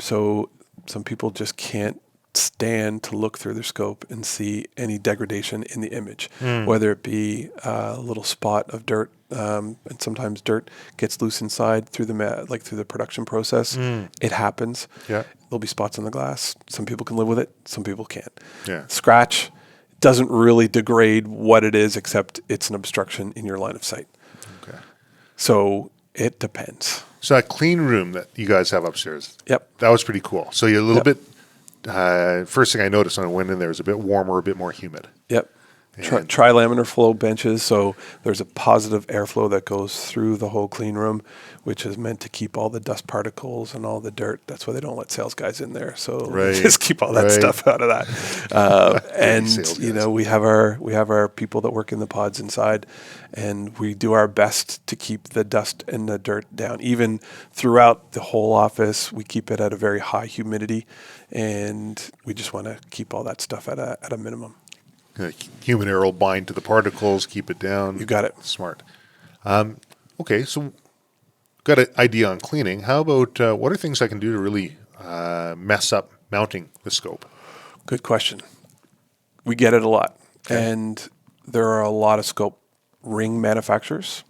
So some people just can't stand to look through their scope and see any degradation in the image, whether it be a little spot of dirt, and sometimes dirt gets loose inside through through the production process. It happens. Yeah. There'll be spots on the glass. Some people can live with it. Some people can't. Yeah. Scratch doesn't really degrade what it is, except it's an obstruction in your line of sight. Okay. So it depends. So that clean room that you guys have upstairs, Yep. that was pretty cool. So you're a little bit, first thing I noticed when I went in there was a bit warmer, a bit more humid. Yep. Tri-laminar flow benches, so there's a positive airflow that goes through the whole clean room, which is meant to keep all the dust particles and all the dirt. That's why they don't let sales guys in there. So they just keep all that stuff out of that. And we have our people that work in the pods inside, and we do our best to keep the dust and the dirt down. Even throughout the whole office, we keep it at a very high humidity, and we just want to keep all that stuff at a minimum. Human air will bind to the particles, keep it down. You got it. Smart. Okay, so got an idea on cleaning. How about what are things I can do to really mess up mounting the scope? Good question. We get it a lot. Okay. And there are a lot of scope ring manufacturers.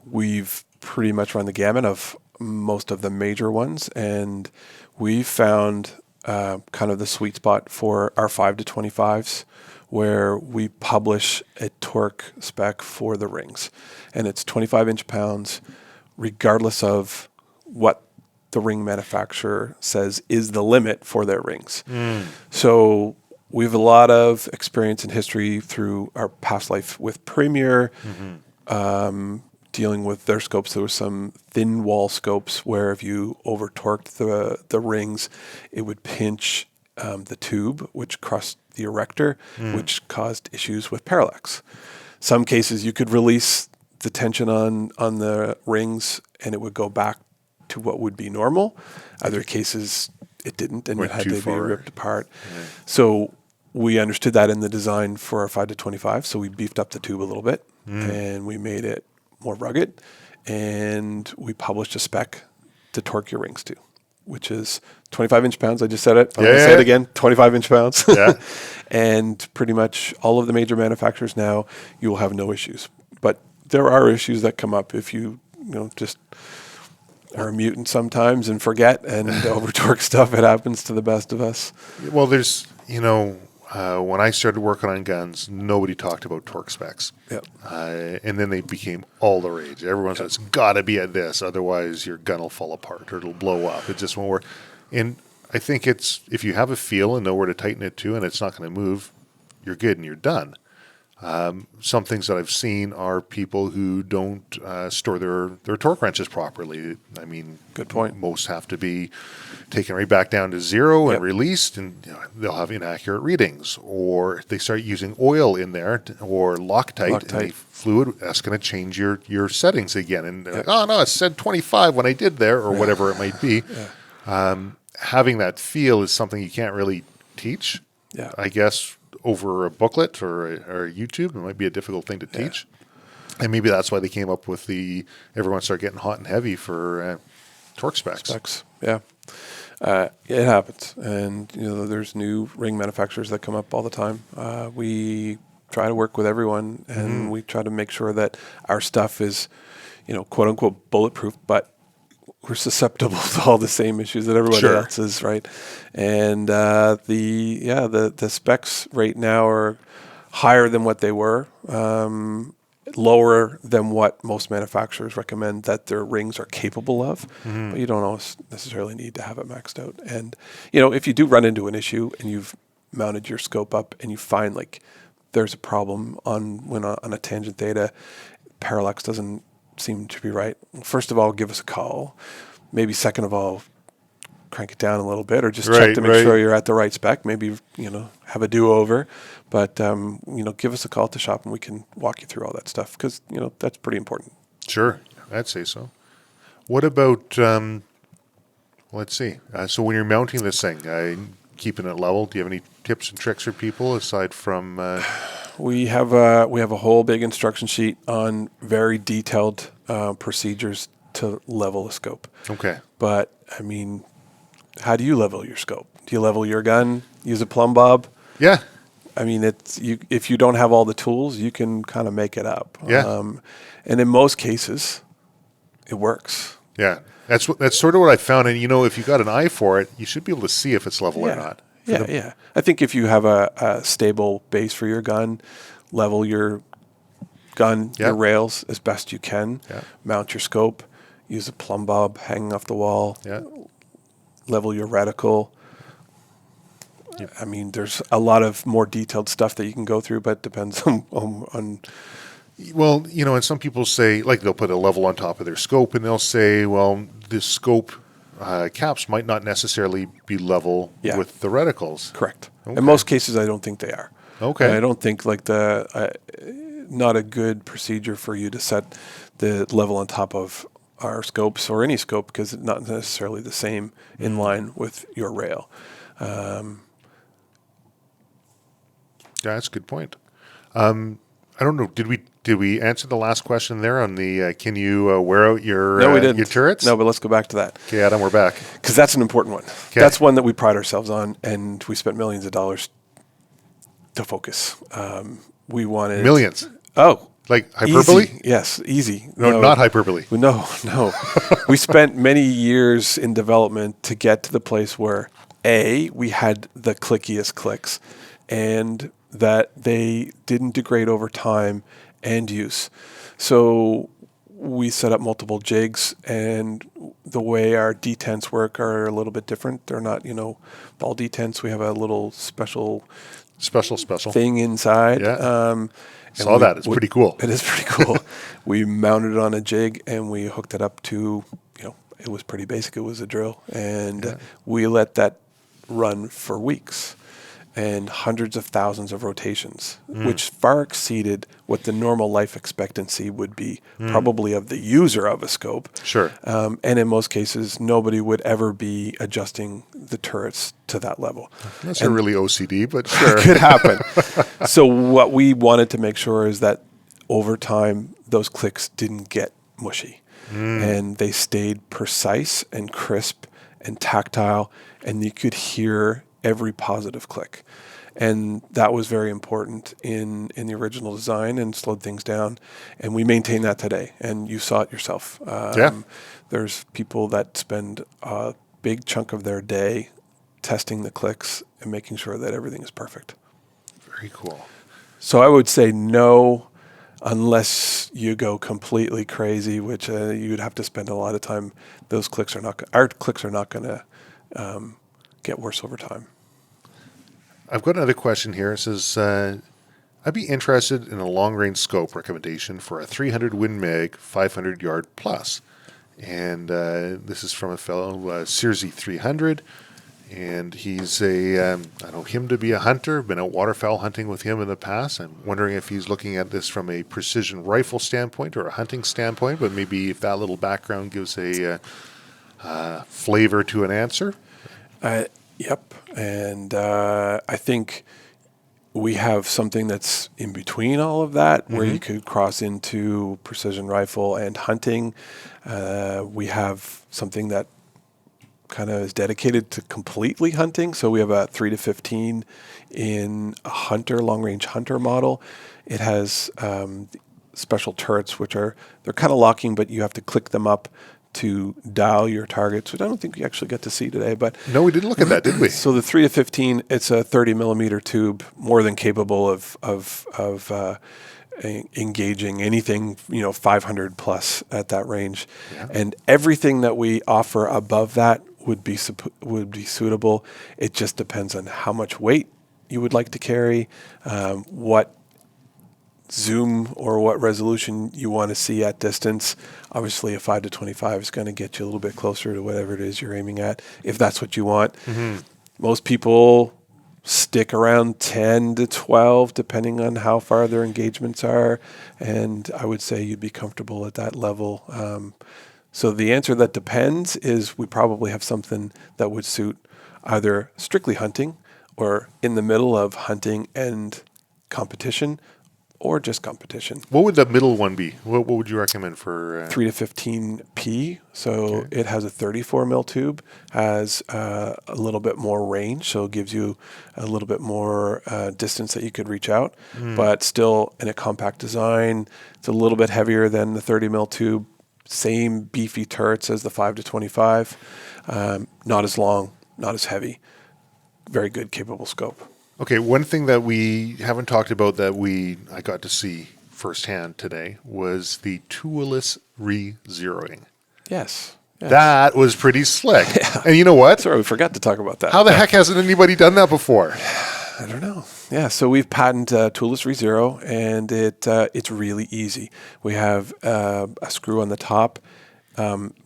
We've pretty much run the gamut of most of the major ones, and we've found kind of the sweet spot for our 5 to 25s, where we publish a torque spec for the rings. And it's 25 inch-pounds, regardless of what the ring manufacturer says is the limit for their rings. So we have a lot of experience and history through our past life with Premier, dealing with their scopes. There were some thin wall scopes where if you over torqued the rings, it would pinch the tube, which crushed the erector, which caused issues with parallax. Some cases you could release the tension on the rings and it would go back to what would be normal. Other cases it didn't, and it had to be ripped apart. Yeah. So we understood that in the design for our 5 to 25, so we beefed up the tube a little bit and we made it more rugged, and we published a spec to torque your rings to, which is 25 inch-pounds. I just said it. I'm going to say it again, 25 inch-pounds. Yeah. And pretty much all of the major manufacturers now, you will have no issues. But there are issues that come up if you just are a mutant sometimes and forget and over-torque stuff. It happens to the best of us. Well, there's, when I started working on guns, nobody talked about torque specs. Yep. And then they became all the rage. Everyone said, it's got to be at this, otherwise your gun will fall apart or it'll blow up. It just won't work. And I think it's, if you have a feel and know where to tighten it to and it's not going to move, you're good and you're done. Some things that I've seen are people who don't store their torque wrenches properly. I mean, good point. Most have to be taken right back down to zero and released, and they'll have inaccurate readings. Or they start using oil in there or Loctite. And the fluid, that's going to change your settings again. And they're like, oh no, it said 25 when I did there, or whatever it might be. Having that feel is something you can't really teach. Yeah. I guess over a booklet or YouTube. It might be a difficult thing to teach. And maybe that's why they came up with everyone started getting hot and heavy for torque specs. Yeah. It happens. And, there's new ring manufacturers that come up all the time. We try to work with everyone, and we try to make sure that our stuff is, quote unquote bulletproof, but we're susceptible to all the same issues that everybody else is, right? And the specs right now are higher than what they were, lower than what most manufacturers recommend that their rings are capable of, but you don't always necessarily need to have it maxed out. And, if you do run into an issue and you've mounted your scope up and you find like there's a problem on a Tangent Theta, parallax doesn't seem to be right. First of all, give us a call. Maybe second of all, crank it down a little bit, or just check to make sure you're at the right spec. Maybe, have a do-over. But, give us a call at the shop and we can walk you through all that stuff because, that's pretty important. Sure. I'd say so. What about, let's see. So when you're mounting this thing, keeping it level, do you have any tips and tricks for people aside from... We have a whole big instruction sheet on very detailed procedures to level a scope. Okay. But, how do you level your scope? Do you level your gun? Use a plumb bob? Yeah. If you don't have all the tools, you can kind of make it up. Yeah. And in most cases, it works. Yeah. That's sort of what I found. And, if you got an eye for it, you should be able to see if it's level or not. Yeah. I think if you have a stable base for your gun, level your gun, your rails as best you can, mount your scope, use a plumb bob hanging off the wall, level your reticle. There's a lot of more detailed stuff that you can go through, but it depends on. Well, and some people say, like they'll put a level on top of their scope and they'll say, well, this scope caps might not necessarily be level with the reticles. Correct. Okay. In most cases, I don't think they are. Okay. I don't think like not a good procedure for you to set the level on top of our scopes or any scope because it's not necessarily the same in line with your rail. That's a good point. I don't know. Did we answer the last question there on the can you wear out your No, we didn't. your turrets? No, but let's go back to that. Okay, Adam, we're back. Because that's an important one. Okay. That's one that we pride ourselves on, and we spent millions of dollars to focus. We wanted... Millions? Oh. Like hyperbole? Easy. Yes, easy. No, not hyperbole. No. We spent many years in development to get to the place where, A, we had the clickiest clicks, and that they didn't degrade over time and use. So we set up multiple jigs, and the way our detents work are a little bit different. They're not, ball detents. We have a little special thing inside. Yeah. Saw that. It's pretty cool. It is pretty cool. We mounted it on a jig and we hooked it up to, it was pretty basic. It was a drill. And we let that run for weeks and hundreds of thousands of rotations, which far exceeded what the normal life expectancy would be, probably of the user of a scope. Sure. And in most cases, nobody would ever be adjusting the turrets to that level. That's not really OCD, but sure. It could happen. So what we wanted to make sure is that over time, those clicks didn't get mushy. And they stayed precise and crisp and tactile, and you could hear every positive click. And that was very important in the original design and slowed things down. And we maintain that today. And you saw it yourself. There's people that spend a big chunk of their day testing the clicks and making sure that everything is perfect. Very cool. So I would say no, unless you go completely crazy, which you'd have to spend a lot of time. Our clicks are not going to get worse over time. I've got another question here. It says, I'd be interested in a long-range scope recommendation for a 300 Win Mag 500 yard plus. And this is from a fellow, Searsy 300. And he's I know him to be a hunter, been out waterfowl hunting with him in the past. I'm wondering if he's looking at this from a precision rifle standpoint or a hunting standpoint, but maybe if that little background gives a flavor to an answer. Yep. And I think we have something that's in between all of that, where you could cross into precision rifle and hunting. We have something that kind of is dedicated to completely hunting. So we have a 3 to 15 in a hunter, long-range hunter model. It has special turrets, they're kind of locking, but you have to click them up to dial your targets, which I don't think we actually get to see today. But No, we didn't look at that, did we? so the 3 to 15, it's a 30 millimeter tube, more than capable of engaging anything, 500 plus at that range. Yeah. And everything that we offer above that would be suitable. It just depends on how much weight you would like to carry, what zoom or what resolution you want to see at distance. Obviously, a 5 to 25 is going to get you a little bit closer to whatever it is you're aiming at, if that's what you want. Most people stick around 10 to 12, depending on how far their engagements are, and I would say you'd be comfortable at that level. So the answer that depends is we probably have something that would suit either strictly hunting or in the middle of hunting and competition, or just competition. What would the middle one be? What would you recommend for 3 to 15P. So it has a 34 mil tube, has a little bit more range, so it gives you a little bit more distance that you could reach out, but still in a compact design. It's a little bit heavier than the 30 mil tube. Same beefy turrets as the 5 to 25. Not as long, not as heavy. Very good, capable scope. Okay, one thing that we haven't talked about that I got to see firsthand today was the toolless re-zeroing. Yes. That was pretty slick. Yeah. And you know what? Sorry, we forgot to talk about that. How the heck hasn't anybody done that before? I don't know. Yeah, so we've patented toolless re-zero, and it's really easy. We have a screw on the top.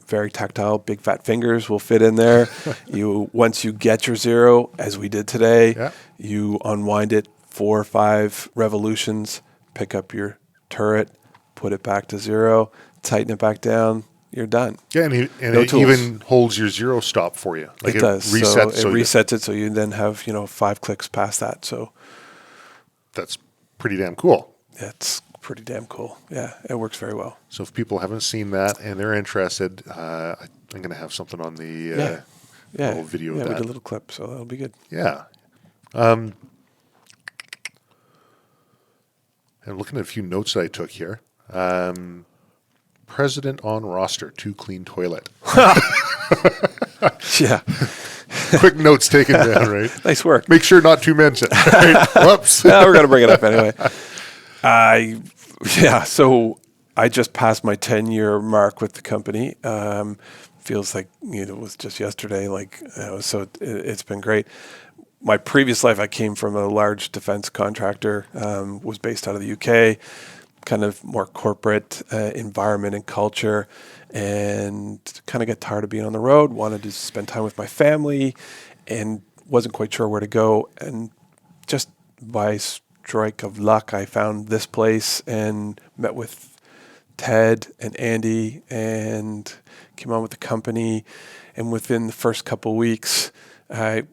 Very tactile, big fat fingers will fit in there. Once you get your zero, as we did today, you unwind it 4 or 5 revolutions, pick up your turret, put it back to zero, tighten it back down. You're done. Yeah, and it even holds your zero stop for you. Like it does. Resets, so it resets it, so you then have 5 clicks past that. So that's pretty damn cool. That's pretty damn cool. Yeah, it works very well. So if people haven't seen that and they're interested, I'm going to have something on the little video of that. We did a little clip, so that'll be good. Yeah. I'm looking at a few notes that I took here. President on roster, too clean toilet. Yeah. Quick notes taken down, right? Nice work. Make sure not to mention. Right? Whoops. We're going to bring it up anyway. So I just passed my 10-year mark with the company. Feels like it was just yesterday. So it's been great. My previous life, I came from a large defense contractor, was based out of the UK, kind of more corporate environment and culture, and kind of got tired of being on the road, wanted to spend time with my family, and wasn't quite sure where to go. And just by strike of luck, I found this place and met with Ted and Andy and came on with the company. And within the first couple of weeks, I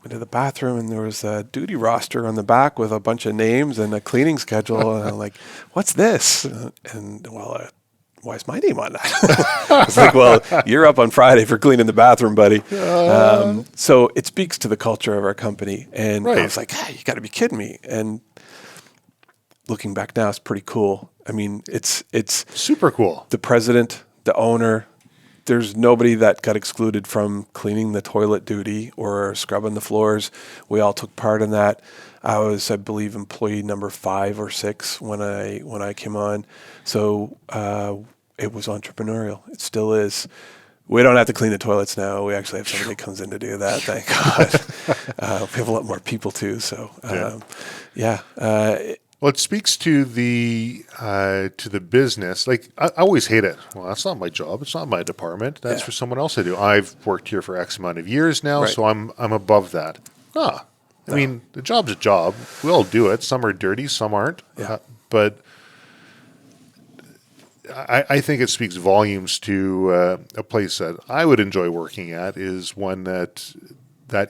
went to the bathroom and there was a duty roster on the back with a bunch of names and a cleaning schedule. And I'm like, what's this? Why is my name on that? I was like, well, you're up on Friday for cleaning the bathroom, buddy. So it speaks to the culture of our company. And I was like, hey, you got to be kidding me. And looking back now, it's pretty cool. I mean, it's super cool. The president, the owner, there's nobody that got excluded from cleaning the toilet duty or scrubbing the floors. We all took part in that. I was, I believe, employee number 5 or 6 when I came on. So it was entrepreneurial. It still is. We don't have to clean the toilets now. We actually have somebody that comes in to do that. Thank God. We have a lot more people too. So well, it speaks to the business. Like I always hate it. Well, that's not my job. It's not my department. That's for someone else to do. I've worked here for X amount of years now, so I'm above that. I mean, the job's a job. We all do it. Some are dirty, some aren't. But I think it speaks volumes to a place that I would enjoy working at is one that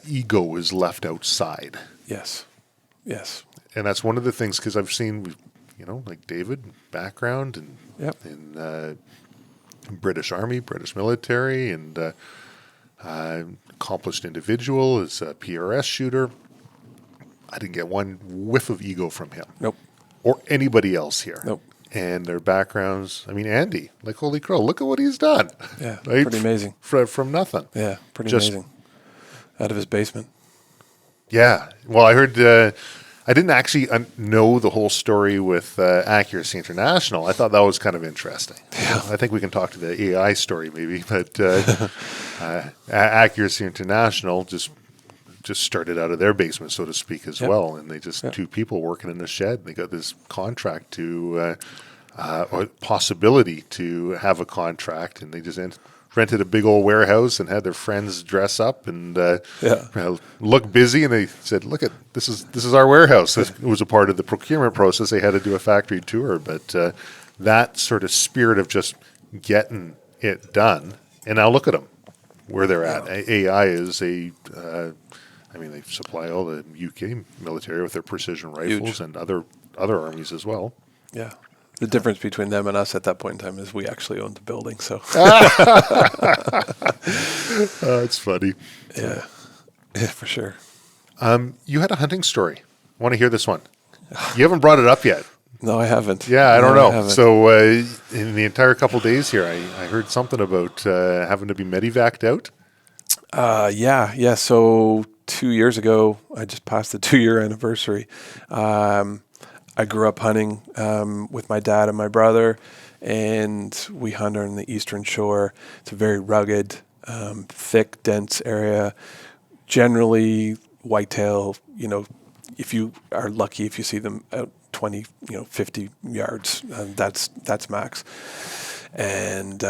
ego is left outside. Yes. and that's one of the things, because I've seen, like David, background and Yep. in British Army, British military, and accomplished individual as a PRS shooter. I didn't get one whiff of ego from him. Nope. Or anybody else here. Nope. And their backgrounds, I mean, Andy, like, holy crow, look at what he's done. Yeah, right? pretty amazing. From nothing. Yeah, pretty Just- amazing. Out of his basement. Yeah. Well, I heard, I didn't actually know the whole story with Accuracy International. I thought that was kind of interesting. Yeah. I think we can talk to the AI story maybe, but Accuracy International just started out of their basement, so to speak, as Yep. well. And they just, Yep. two people working in the shed. They got this contract to, or possibility to have a contract, and they just rented a big old warehouse and had their friends dress up and look busy. And they said, "Look at this is our warehouse." It was a part of the procurement process. They had to do a factory tour, but that sort of spirit of just getting it done. And now look at them, where they're at. AI is they supply all the UK military with their precision rifles. Huge. And other armies as well. Yeah. The difference between them and us at that point in time is we actually owned the building. So It's funny. yeah, for sure. You had a hunting story. I want to hear this one. You haven't brought it up yet. No, I haven't. Yeah, I don't No, know. haven't. So in the entire couple days here, I heard something about having to be medevaced out. Yeah. So 2 years ago, I just passed the 2-year anniversary. I grew up hunting with my dad and my brother, and we hunt on the eastern shore. It's a very rugged, thick, dense area. Generally, whitetail, if you are lucky, if you see them out 20, 50 yards, that's max. And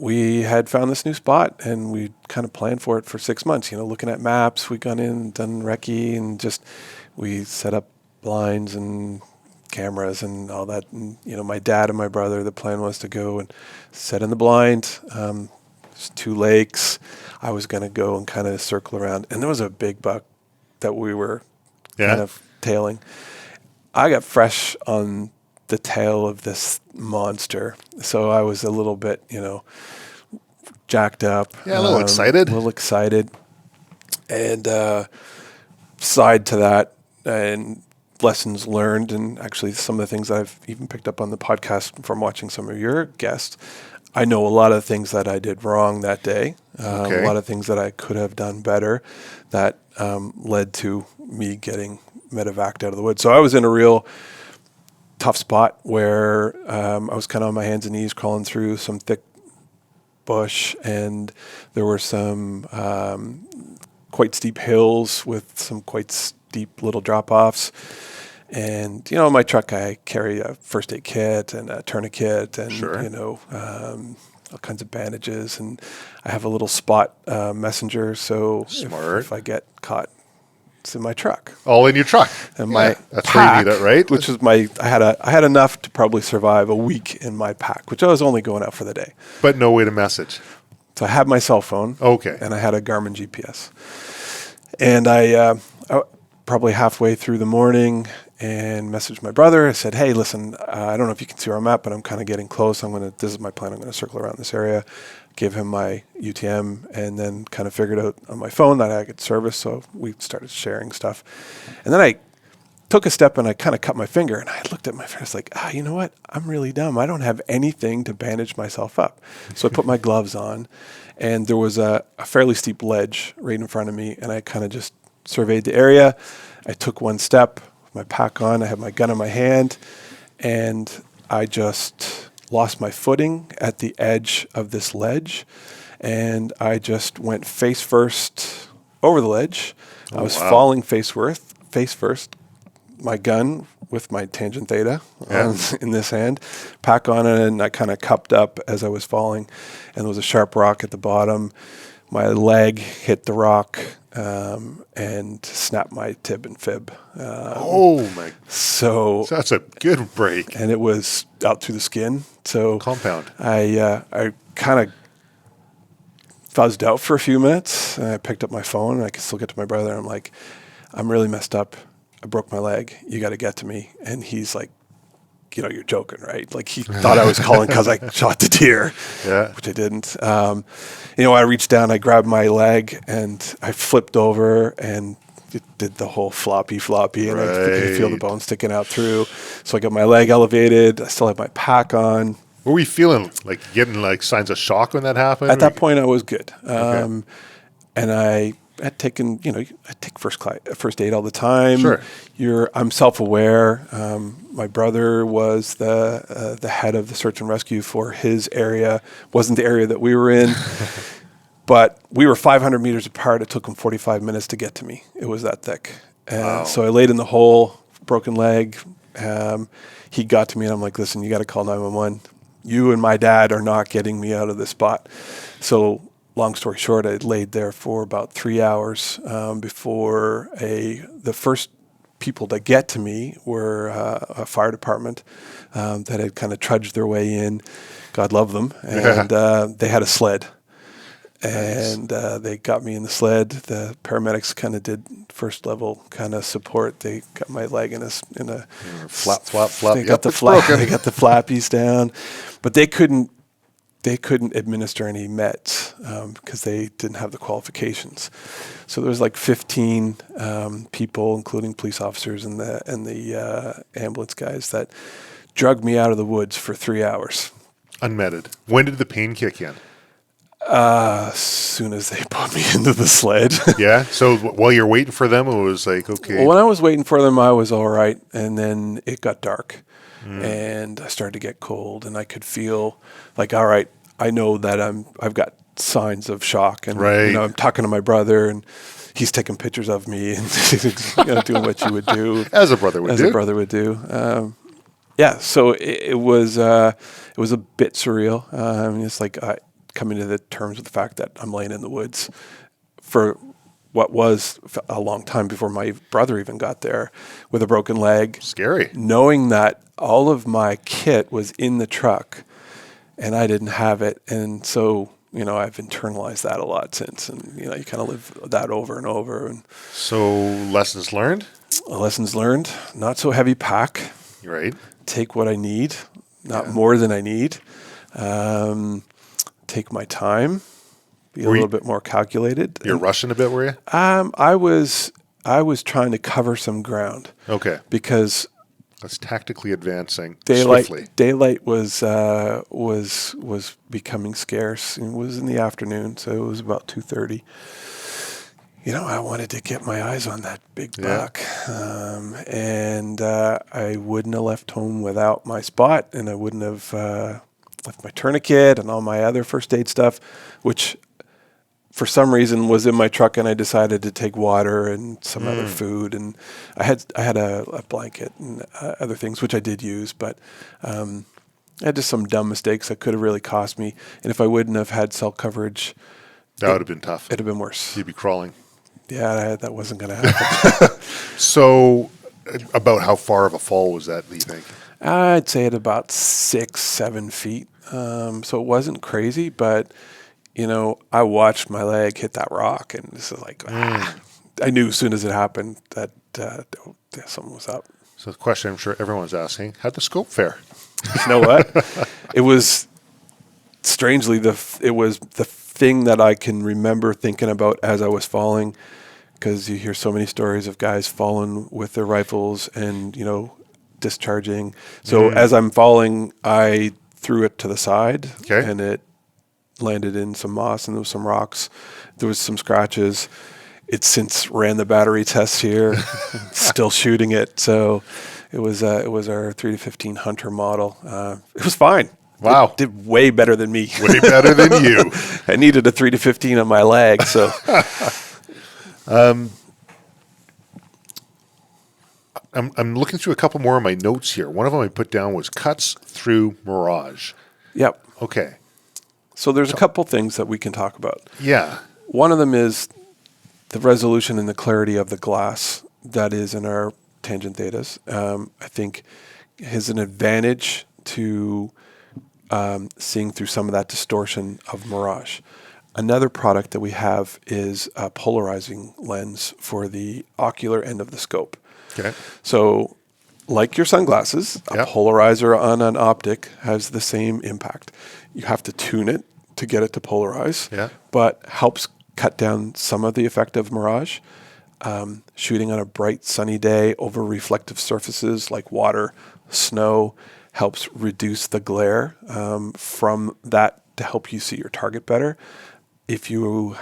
we had found this new spot, and we kind of planned for it for 6 months. Looking at maps, we gone in, done recce, and we set up blinds and cameras and all that. And my dad and my brother, the plan was to go and set in the blind. There's 2 lakes. I was going to go and kind of circle around, and there was a big buck that we were kind of tailing. I got fresh on the tail of this monster, so I was a little bit, jacked up. Yeah, a little excited. And side to that, and lessons learned, and actually some of the things I've even picked up on the podcast from watching some of your guests. I know a lot of things that I did wrong that day, a lot of things that I could have done better that led to me getting medevaced out of the woods. So I was in a real tough spot where I was kind of on my hands and knees crawling through some thick bush, and there were some quite steep hills with some quite steep little drop-offs. And, in my truck, I carry a first aid kit and a tourniquet and, all kinds of bandages. And I have a little spot messenger, so if I get caught, it's in my truck. All in your truck. And my that's pack, where you need it, right? which is I had enough to probably survive a week in my pack, which I was only going out for the day. But no way to message. So I had my cell phone. Okay. And I had a Garmin GPS. And I probably halfway through the morning and messaged my brother. I said, "Hey, listen, I don't know if you can see where I'm at, but I'm kind of getting close. This is my plan. I'm going to circle around this area." Gave him my UTM, and then kind of figured out on my phone that I could service. So we started sharing stuff. And then I took a step and I kind of cut my finger, and I looked at my finger. I was like, you know what? I'm really dumb. I don't have anything to bandage myself up. So I put my gloves on, and there was a fairly steep ledge right in front of me, and I kind of just surveyed the area. I took one step, my pack on, I had my gun in my hand, and I just lost my footing at the edge of this ledge, and I just went face first over the ledge. I was falling face first, my gun with my Tangent Theta in this hand, pack on it, and I kind of cupped up as I was falling, and there was a sharp rock at the bottom. My leg hit the rock and snapped my tib and fib. So that's a good break. And it was out through the skin. So compound. I kind of fuzzed out for a few minutes, and I picked up my phone, and I could still get to my brother. And I'm like, I'm really messed up. I broke my leg. You got to get to me. And he's like, you're joking, right? Like he thought I was calling because I shot the deer, which I didn't. I reached down, I grabbed my leg, and I flipped over, and it did the whole floppy, and I could feel the bone sticking out through. So I got my leg elevated. I still had my pack on. What were you feeling? Like getting like signs of shock when that happened? At that point, I was good. And I had taken, I take first aid all the time. Sure. I'm self-aware. My brother was the head of the search and rescue for his area. Wasn't the area that we were in, but we were 500 meters apart. It took him 45 minutes to get to me. It was that thick. Wow. So I laid in the hole, broken leg. He got to me, and I'm like, listen, you got to call 911. You and my dad are not getting me out of this spot. So long story short, I laid there for about 3 hours before the first people to get to me were a fire department that had kind of trudged their way in. God love them. And they had a sled. And they got me in the sled. The paramedics kind of did first level kind of support. They got my leg in a flap. They got the flappies down, but they couldn't administer any meds because they didn't have the qualifications. So there was like 15 people, including police officers and the ambulance guys, that drugged me out of the woods for 3 hours. Unmeted. When did the pain kick in? As soon as they put me into the sled. Yeah. So while you're waiting for them, it was like, okay. Well, when I was waiting for them, I was all right. And then it got dark and I started to get cold, and I could feel like, all right, I know that I've got signs of shock, and I'm talking to my brother, and he's taking pictures of me and doing what you would do. As a brother would do. So it was a bit surreal. It's like coming to the terms with the fact that I'm laying in the woods for what was a long time before my brother even got there with a broken leg. Scary. Knowing that all of my kit was in the truck and I didn't have it. And so, I've internalized that a lot since. And, you kind of live that over and over. And so lessons learned? Lessons learned. Not so heavy pack. Right. Take what I need, not more than I need. Take my time, be a little bit more calculated. You're rushing a bit, were you? I was trying to cover some ground. Okay. Because that's tactically advancing swiftly. Daylight was becoming scarce. It was in the afternoon, so it was about 2:30. I wanted to get my eyes on that big buck, and I wouldn't have left home without my spot, and I wouldn't have left my tourniquet and all my other first aid stuff, which for some reason was in my truck, and I decided to take water and some other food, and I had a blanket and other things, which I did use, but I had just some dumb mistakes that could have really cost me, and if I wouldn't have had cell coverage, that would have been tough. It'd have been worse. You'd be crawling. Yeah, that wasn't going to happen. So, about how far of a fall was that, do you think? I'd say at about 6-7 feet. So it wasn't crazy, but I watched my leg hit that rock, and this is like, I knew as soon as it happened that something was up. So the question I'm sure everyone's asking, how'd the scope fare? You know what? It was strangely it was the thing that I can remember thinking about as I was falling, because you hear so many stories of guys falling with their rifles and discharging. So as I'm falling, I threw it to the side, and it landed in some moss, and there was some rocks. There was some scratches. It's since ran the battery tests here, still shooting it. So it was our 3-15 Hunter model. It was fine. Wow. It did way better than me. Way better than you. I needed a 3-15 on my leg, so. I'm looking through a couple more of my notes here. One of them I put down was cuts through Mirage. Yep. Okay. So there's a couple things that we can talk about. Yeah. One of them is the resolution and the clarity of the glass that is in our Tangent Thetas. I think has an advantage to seeing through some of that distortion of Mirage. Another product that we have is a polarizing lens for the ocular end of the scope. Okay. So like your sunglasses, a Yep. polarizer on an optic has the same impact. You have to tune it to get it to polarize, Yeah. but helps cut down some of the effect of Mirage. Shooting on a bright sunny day over reflective surfaces like water, snow, helps reduce the glare from that to help you see your target better. If you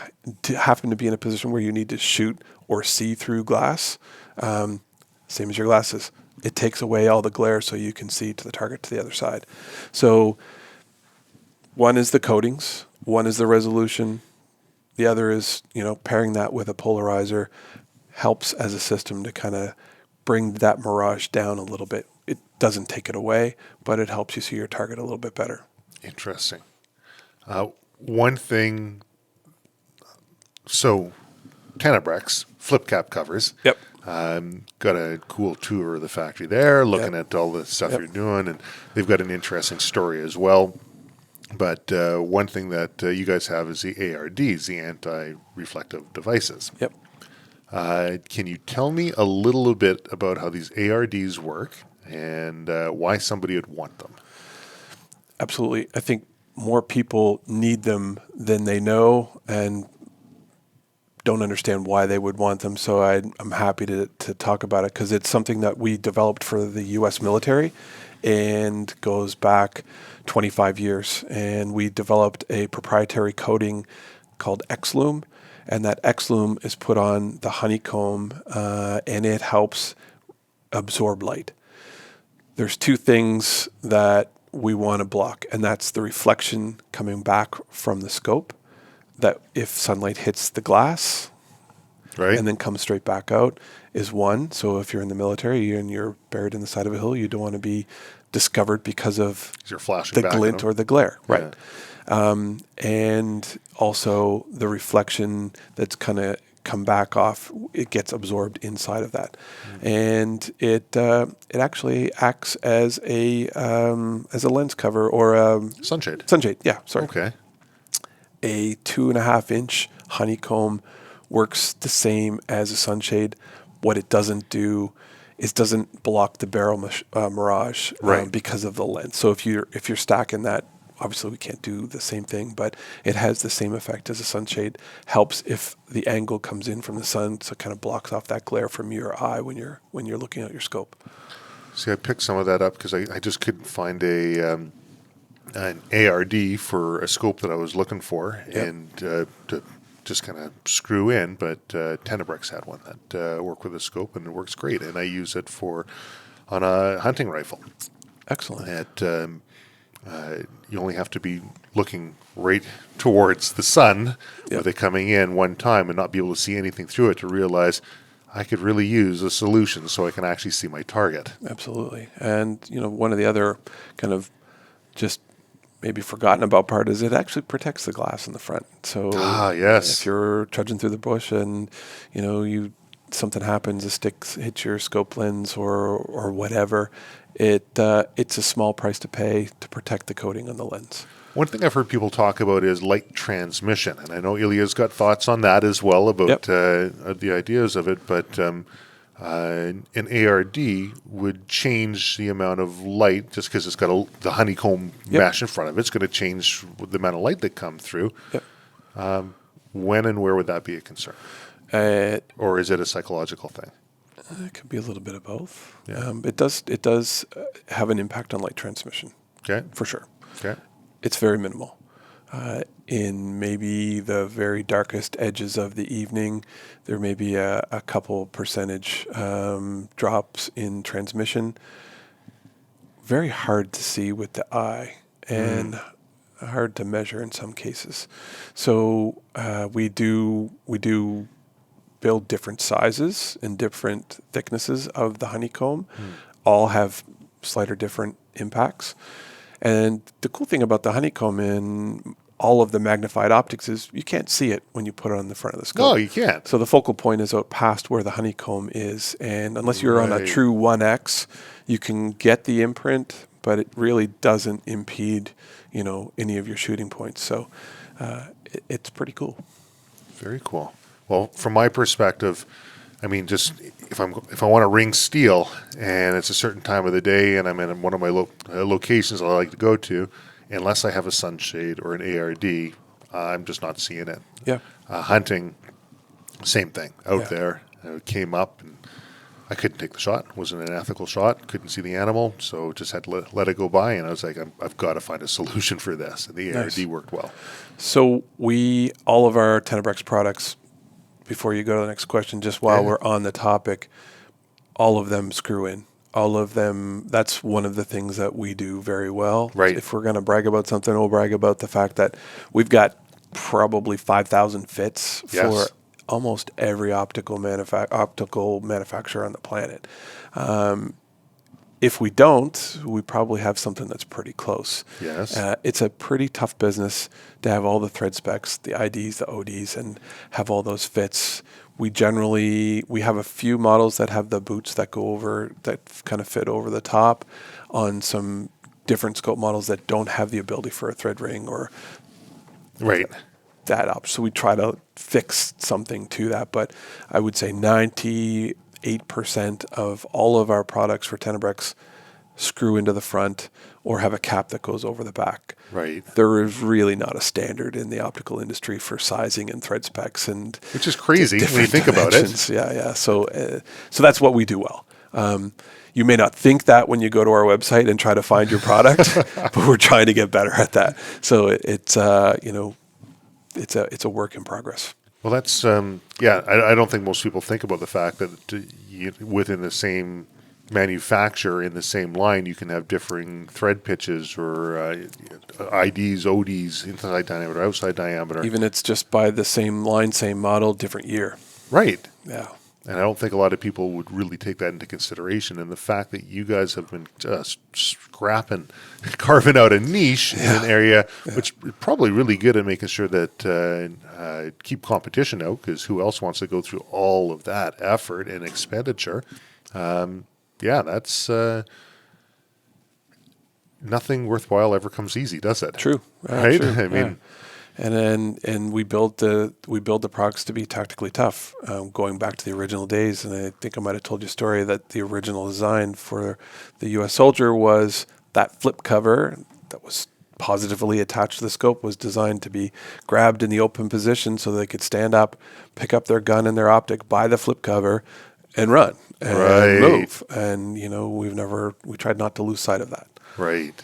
happen to be in a position where you need to shoot or see through glass, same as your glasses, it takes away all the glare so you can see to the target to the other side. So one is the coatings, one is the resolution, the other is, pairing that with a polarizer helps as a system to kind of bring that Mirage down a little bit. It doesn't take it away, but it helps you see your target a little bit better. Interesting. One thing, so Tenebraex flip cap covers. Yep. Got a cool tour of the factory there, looking Yep. at all the stuff Yep. you're doing, and they've got an interesting story as well. But one thing that you guys have is the ARDs, the anti-reflective devices. Yep. Can you tell me a little bit about how these ARDs work and why somebody would want them? Absolutely. I think more people need them than they know and don't understand why they would want them. So I'm happy to talk about it because it's something that we developed for the U.S. military and goes back 25 years. And we developed a proprietary coating called X-Lume. And that X-Lume is put on the honeycomb and it helps absorb light. There's two things that we want to block, and that's the reflection coming back from the scope, that if sunlight hits the glass Right? and then comes straight back out is one. So if you're in the military and you're buried in the side of a hill, you don't want to be discovered because of 'Cause you're flashing the back at glint them. or the glare. Yeah. Right. And also the reflection that's kind of come back off, it gets absorbed inside of that. And it actually acts as a lens cover or a Sunshade. sunshade. Yeah, sorry. Okay. A 2.5-inch honeycomb works the same as a sunshade. What it doesn't do is doesn't block the barrel Mirage Right. because of the lens. So if you're stacking that, obviously we can't do the same thing, but it has the same effect as a sunshade. Helps if the angle comes in from the sun, so it kind of blocks off that glare from your eye when you're looking at your scope. See, I picked some of that up because I just couldn't find an ARD for a scope that I was looking for, Yep. and to just kind of screw in. But Tenebraex had one that worked with a scope, and it works great. And I use it on a hunting rifle. Excellent. You only have to be looking right towards the sun Yep. with it coming in one time and not be able to see anything through it to realize I could really use a solution so I can actually see my target. Absolutely. And, one of the other kind of just maybe forgotten about part is it actually protects the glass in the front. So yes. if you're trudging through the bush and, something happens, a stick hits your scope lens or whatever, it's a small price to pay to protect the coating on the lens. One thing I've heard people talk about is light transmission, and I know Ilya's got thoughts on that as well about Yep. the ideas of it, but an ARD would change the amount of light just because it's got the honeycomb Yep. mesh in front of it. It's going to change the amount of light that comes through. Yep. When and where would that be a concern? Or is it a psychological thing? It could be a little bit of both. Yeah. It does have an impact on light transmission, Okay. for sure. Okay. It's very minimal. In maybe the very darkest edges of the evening, there may be a couple percentage drops in transmission. Very hard to see with the eye and hard to measure in some cases. So we do build different sizes and different thicknesses of the honeycomb. All have slighter different impacts. And the cool thing about the honeycomb in all of the magnified optics is you can't see it when you put it on the front of the scope. No, you can't. So the focal point is out past where the honeycomb is. And unless you're on a Right. true 1X, you can get the imprint, but it really doesn't impede, any of your shooting points. So it's pretty cool. Very cool. Well, from my perspective, I mean, just if I want to ring steel and it's a certain time of the day and I'm in one of my locations I like to go to, unless I have a sunshade or an ARD, I'm just not seeing it. Yeah. Hunting, same thing. Out Yeah. there, it came up and I couldn't take the shot. It wasn't an ethical shot. Couldn't see the animal, so just had to let it go by. And I was like, I've got to find a solution for this. And the Nice. ARD worked well. So all of our Tenebraex products, before you go to the next question, just while we're on the topic, all of them screw in. All of them, that's one of the things that we do very well. Right. If we're going to brag about something, we'll brag about the fact that we've got probably 5,000 fits Yes. for almost every optical manufacturer on the planet. If we don't, we probably have something that's pretty close. Yes. It's a pretty tough business to have all the thread specs, the IDs, the ODs, and have all those fits. We have a few models that have the boots that go over, that kind of fit over the top, on some different scope models that don't have the ability for a thread ring or Right. that up. So we try to fix something to that. But I would say 98% of all of our products for Tenebraex screw into the front or have a cap that goes over the back. Right. There is really not a standard in the optical industry for sizing and thread specs, and Which is crazy when you think about it. dimensions. Yeah. So that's what we do well. You may not think that when you go to our website and try to find your product, but we're trying to get better at that. So it's a work in progress. Well, that's, I don't think most people think about the fact that within the same manufacturer, in the same line, you can have differing thread pitches or IDs, ODs, inside diameter, outside diameter. Even it's just by the same line, same model, different year. Right. Yeah. And I don't think a lot of people would really take that into consideration. And the fact that you guys have been just carving out a niche in an area, which is probably really good at making sure that keep competition out, because who else wants to go through all of that effort and expenditure? That's nothing worthwhile ever comes easy, does it? True. Right? True. I mean, and we build the products to be tactically tough. Going back to the original days, and I think I might have told you a story that the original design for the U.S. Soldier was that flip cover that was positively attached to the scope, was designed to be grabbed in the open position so they could stand up, pick up their gun and their optic by the flip cover, and run and move. And we tried not to lose sight of that. Right.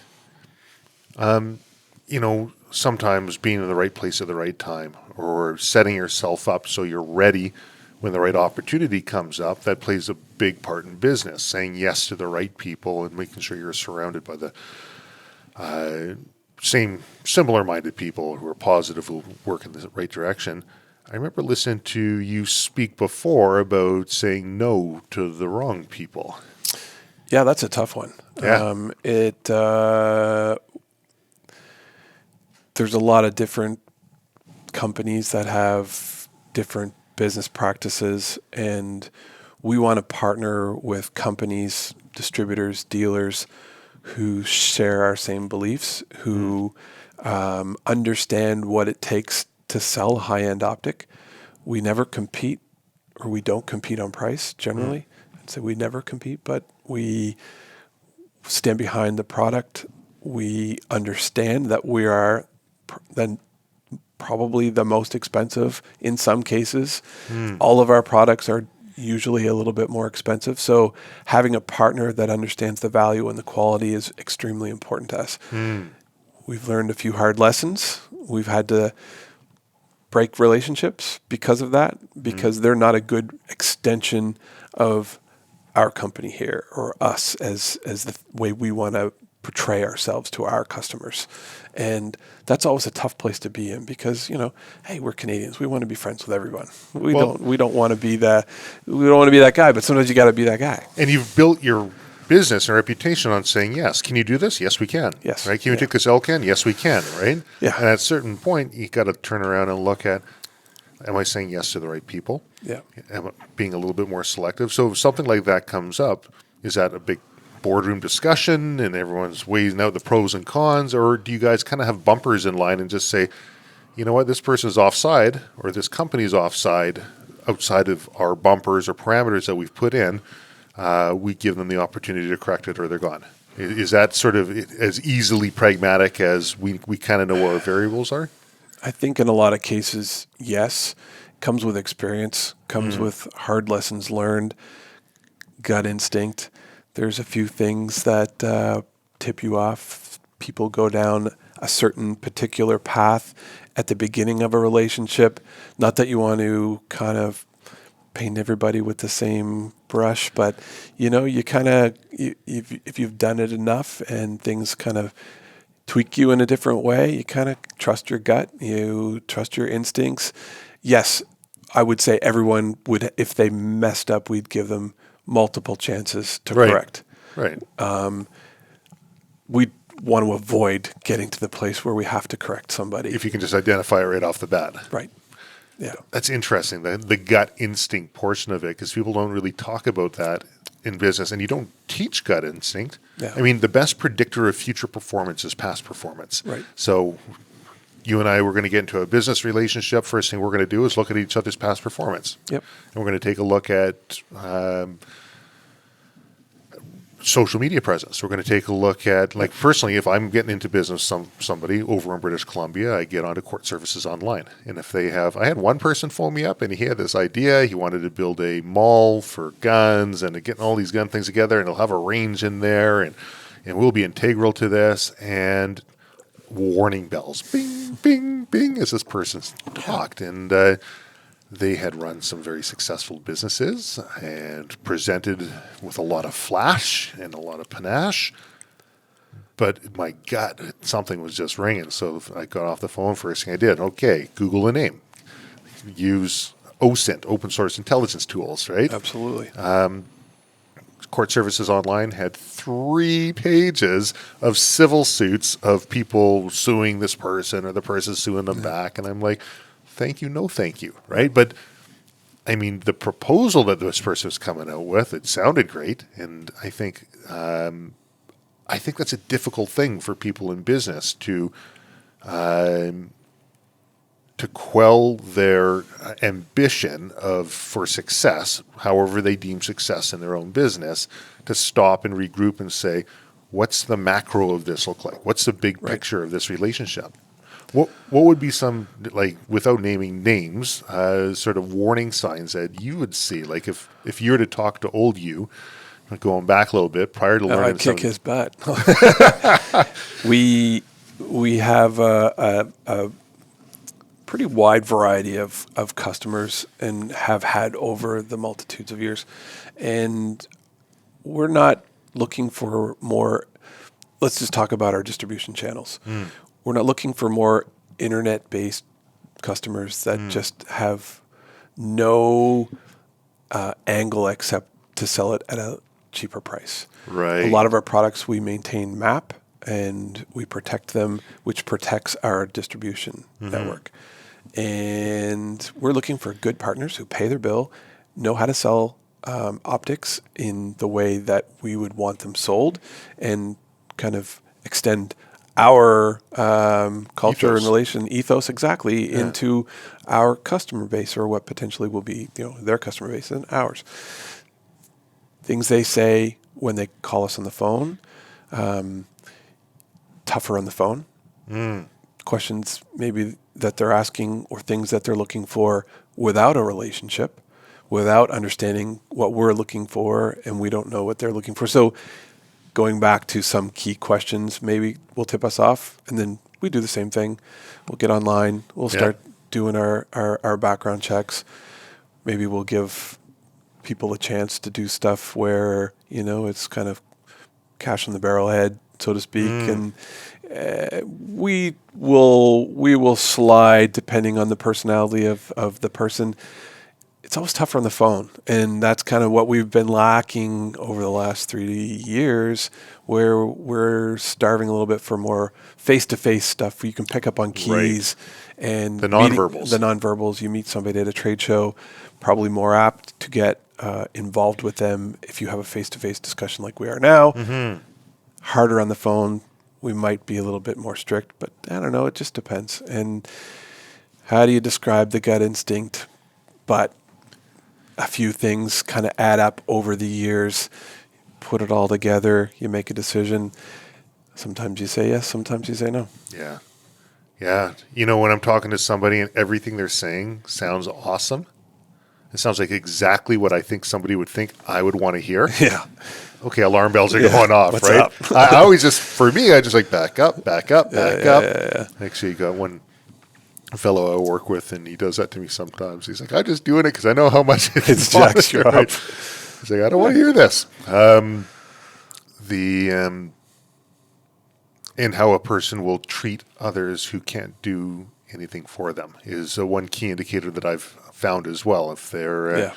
Sometimes being in the right place at the right time, or setting yourself up so you're ready when the right opportunity comes up, that plays a big part in business. Saying yes to the right people and making sure you're surrounded by the similar-minded people who are positive, who work in the right direction. I remember listening to you speak before about saying no to the wrong people. Yeah, that's a tough one. Yeah. There's a lot of different companies that have different business practices, and we want to partner with companies, distributors, dealers who share our same beliefs, who understand what it takes to sell a high-end optic. We never compete, or we don't compete on price generally. I'd say we never compete, but we stand behind the product. We understand that we are then probably the most expensive in some cases. All of our products are usually a little bit more expensive. So having a partner that understands the value and the quality is extremely important to us. We've learned a few hard lessons. We've had to break relationships because of that, because they're not a good extension of our company here, or us as the way we want to portray ourselves to our customers. And that's always a tough place to be in, because hey, we're Canadians, we want to be friends with everyone. We don't want to be that guy, but sometimes you got to be that guy. And you've built your business and reputation on saying yes. Can you do this? Yes, we can. Yes. Right? Can we take this Elcan? Yes, we can. Right? Yeah. And at a certain point, you got to turn around and look at, am I saying yes to the right people? Yeah. Am I being a little bit more selective? So if something like that comes up, is that a big boardroom discussion and everyone's weighing out the pros and cons, or do you guys kind of have bumpers in line and just say, you know what, this person's offside, or this company's offside outside of our bumpers or parameters that we've put in, we give them the opportunity to correct it or they're gone. Is that sort of as easily pragmatic as we kind of know what our variables are? I think in a lot of cases, yes. Comes with experience, comes with hard lessons learned, gut instinct. There's a few things that tip you off. People go down a certain particular path at the beginning of a relationship. Not that you want to kind of paint everybody with the same brush, but you kind of, if you've done it enough and things kind of tweak you in a different way, you kind of trust your gut, you trust your instincts. Yes, I would say everyone would, if they messed up, we'd give them multiple chances to correct. Right. We want to avoid getting to the place where we have to correct somebody. If you can just identify it right off the bat. Right. Yeah. That's interesting, the gut instinct portion of it, because people don't really talk about that in business, and you don't teach gut instinct. Yeah. I mean, the best predictor of future performance is past performance. Right. So you and I were going to get into a business relationship. First thing we're going to do is look at each other's past performance. Yep. And we're going to take a look at social media presence. We're going to take a look at, like, personally, if I'm getting into business somebody over in British Columbia, I get onto Court Services Online. And if they have, I had one person phone me up and he had this idea. He wanted to build a mall for guns and getting all these gun things together, and he'll have a range in there, and we'll be integral to this. And warning bells, bing, bing, bing, as this person talked. And they had run some very successful businesses and presented with a lot of flash and a lot of panache. But my gut, something was just ringing. So I got off the phone. First thing I did, okay, Google a name. Use OSINT, open source intelligence tools, right? Absolutely. Court Services Online had 3 pages of civil suits of people suing this person or the person suing them back. And I'm like, thank you, no thank you, right? But, I mean, the proposal that this person was coming out with, it sounded great. And I think that's a difficult thing for people in business to quell their ambition for success, however they deem success in their own business, to stop and regroup and say, what's the macro of this look like? What's the big picture of this relationship? What would be some, like, without naming names, sort of warning signs that you would see? Like, if you were to talk to old you, going back a little bit, prior to learning, I'd kick his butt. We have a pretty wide variety of customers and have had over the multitudes of years. And we're not looking for more. Let's just talk about our distribution channels. We're not looking for more internet-based customers that just have no angle except to sell it at a cheaper price. Right. A lot of our products, we maintain MAP and we protect them, which protects our distribution network. And we're looking for good partners who pay their bill, know how to sell optics in the way that we would want them sold, and kind of extend our culture and relation ethos into our customer base, or what potentially will be their customer base and ours. Things they say when they call us on the phone, tougher on the phone. Questions maybe that they're asking, or things that they're looking for without a relationship, without understanding what we're looking for, and we don't know what they're looking for. So going back to some key questions maybe will tip us off, and then we do the same thing. We'll get online. We'll start doing our background checks. Maybe we'll give people a chance to do stuff where, it's kind of cash on the barrel head, so to speak. And we will slide depending on the personality of the person. It's always tougher on the phone, and that's kind of what we've been lacking over the last 3 years, where we're starving a little bit for more face-to-face stuff where you can pick up on keys and the nonverbals. The nonverbals. You meet somebody at a trade show, probably more apt to get involved with them if you have a face-to-face discussion like we are now. Harder on the phone. We might be a little bit more strict, but I don't know. It just depends. And how do you describe the gut instinct? But a few things kind of add up over the years. Put it all together, you make a decision. Sometimes you say yes, sometimes you say no. Yeah. Yeah. You know, when I'm talking to somebody and everything they're saying sounds awesome, it sounds like exactly what I think somebody would think I would want to hear. Yeah. Okay, alarm bells are going off, What's right? up? I always just, for me, I just like back up. Yeah. Actually, got one fellow I work with, and he does that to me sometimes. He's like, I'm just doing it because I know how much it jacks you up. He's like, I don't want to hear this. And how a person will treat others who can't do anything for them is one key indicator that I've found as well. If they're,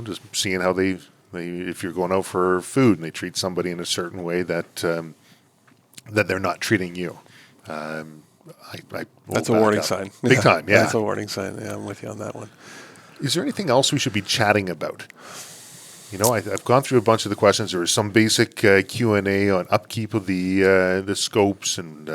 just seeing how they, if you're going out for food and they treat somebody in a certain way that that they're not treating you. That's a warning sign. Big time, yeah. That's a warning sign. Yeah, I'm with you on that one. Is there anything else we should be chatting about? You know, I've gone through a bunch of the questions. There was some basic Q&A on upkeep of the scopes and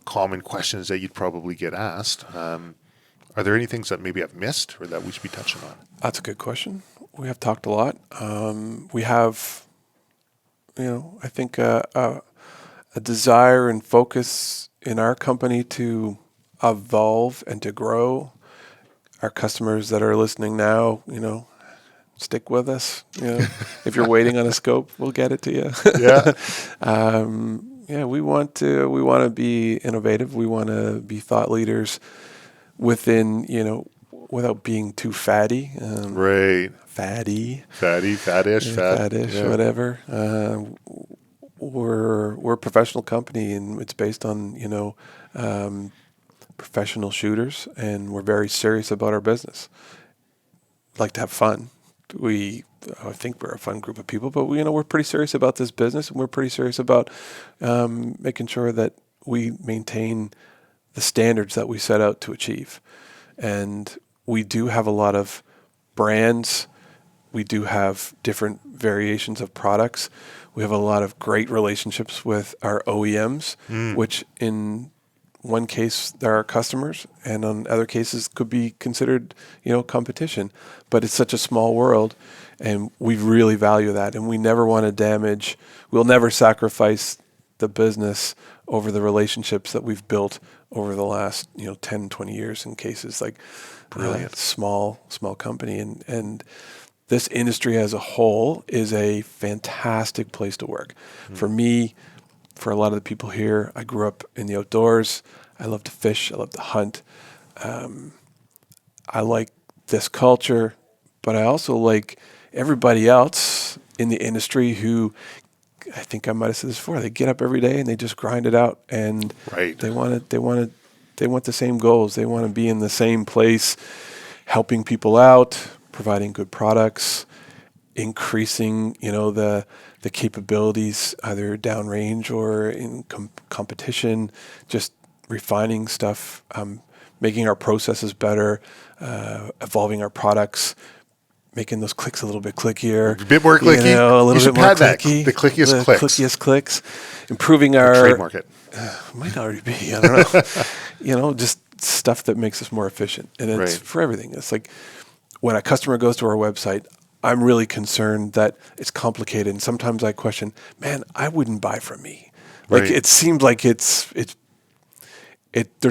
common questions that you'd probably get asked. Are there any things that maybe I've missed or that we should be touching on? That's a good question. We have talked a lot. We have, I think a desire and focus in our company to evolve and to grow. Our customers that are listening now, stick with us. If you're waiting on a scope, we'll get it to you. Yeah. We want to be innovative. We want to be thought leaders within, without being too fatty. Right. Fattish, yeah. whatever. We're a professional company, and it's based on professional shooters, and we're very serious about our business. Like to have fun. I think we're a fun group of people, but we're pretty serious about this business, and we're pretty serious about making sure that we maintain the standards that we set out to achieve. And we do have a lot of brands. We do have different variations of products. We have a lot of great relationships with our OEMs, which in one case they're our customers, and on other cases could be considered, competition. But it's such a small world, and we really value that, and we never want to damage. We'll never sacrifice the business over the relationships that we've built over the last 10, 20 years in cases like small company, and this industry as a whole is a fantastic place to work. For me, for a lot of the people here, I grew up in the outdoors. I love to fish. I love to hunt. I like this culture, but I also like everybody else in the industry who, I think I might have said this before, they get up every day and they just grind it out, and they want the same goals. They want to be in the same place, helping people out, providing good products, increasing, the capabilities either downrange or in competition, just refining stuff, making our processes better, evolving our products, making those clicks a little bit clickier. A bit more clicky. A little bit more clicky. The clickiest clicks. Clickiest clicks. Improving our... trademark it. Might already be. I don't know. Just stuff that makes us more efficient. And it's for everything. It's like when a customer goes to our website, I'm really concerned that it's complicated. And sometimes I question, man, I wouldn't buy from me. Like it seems like there's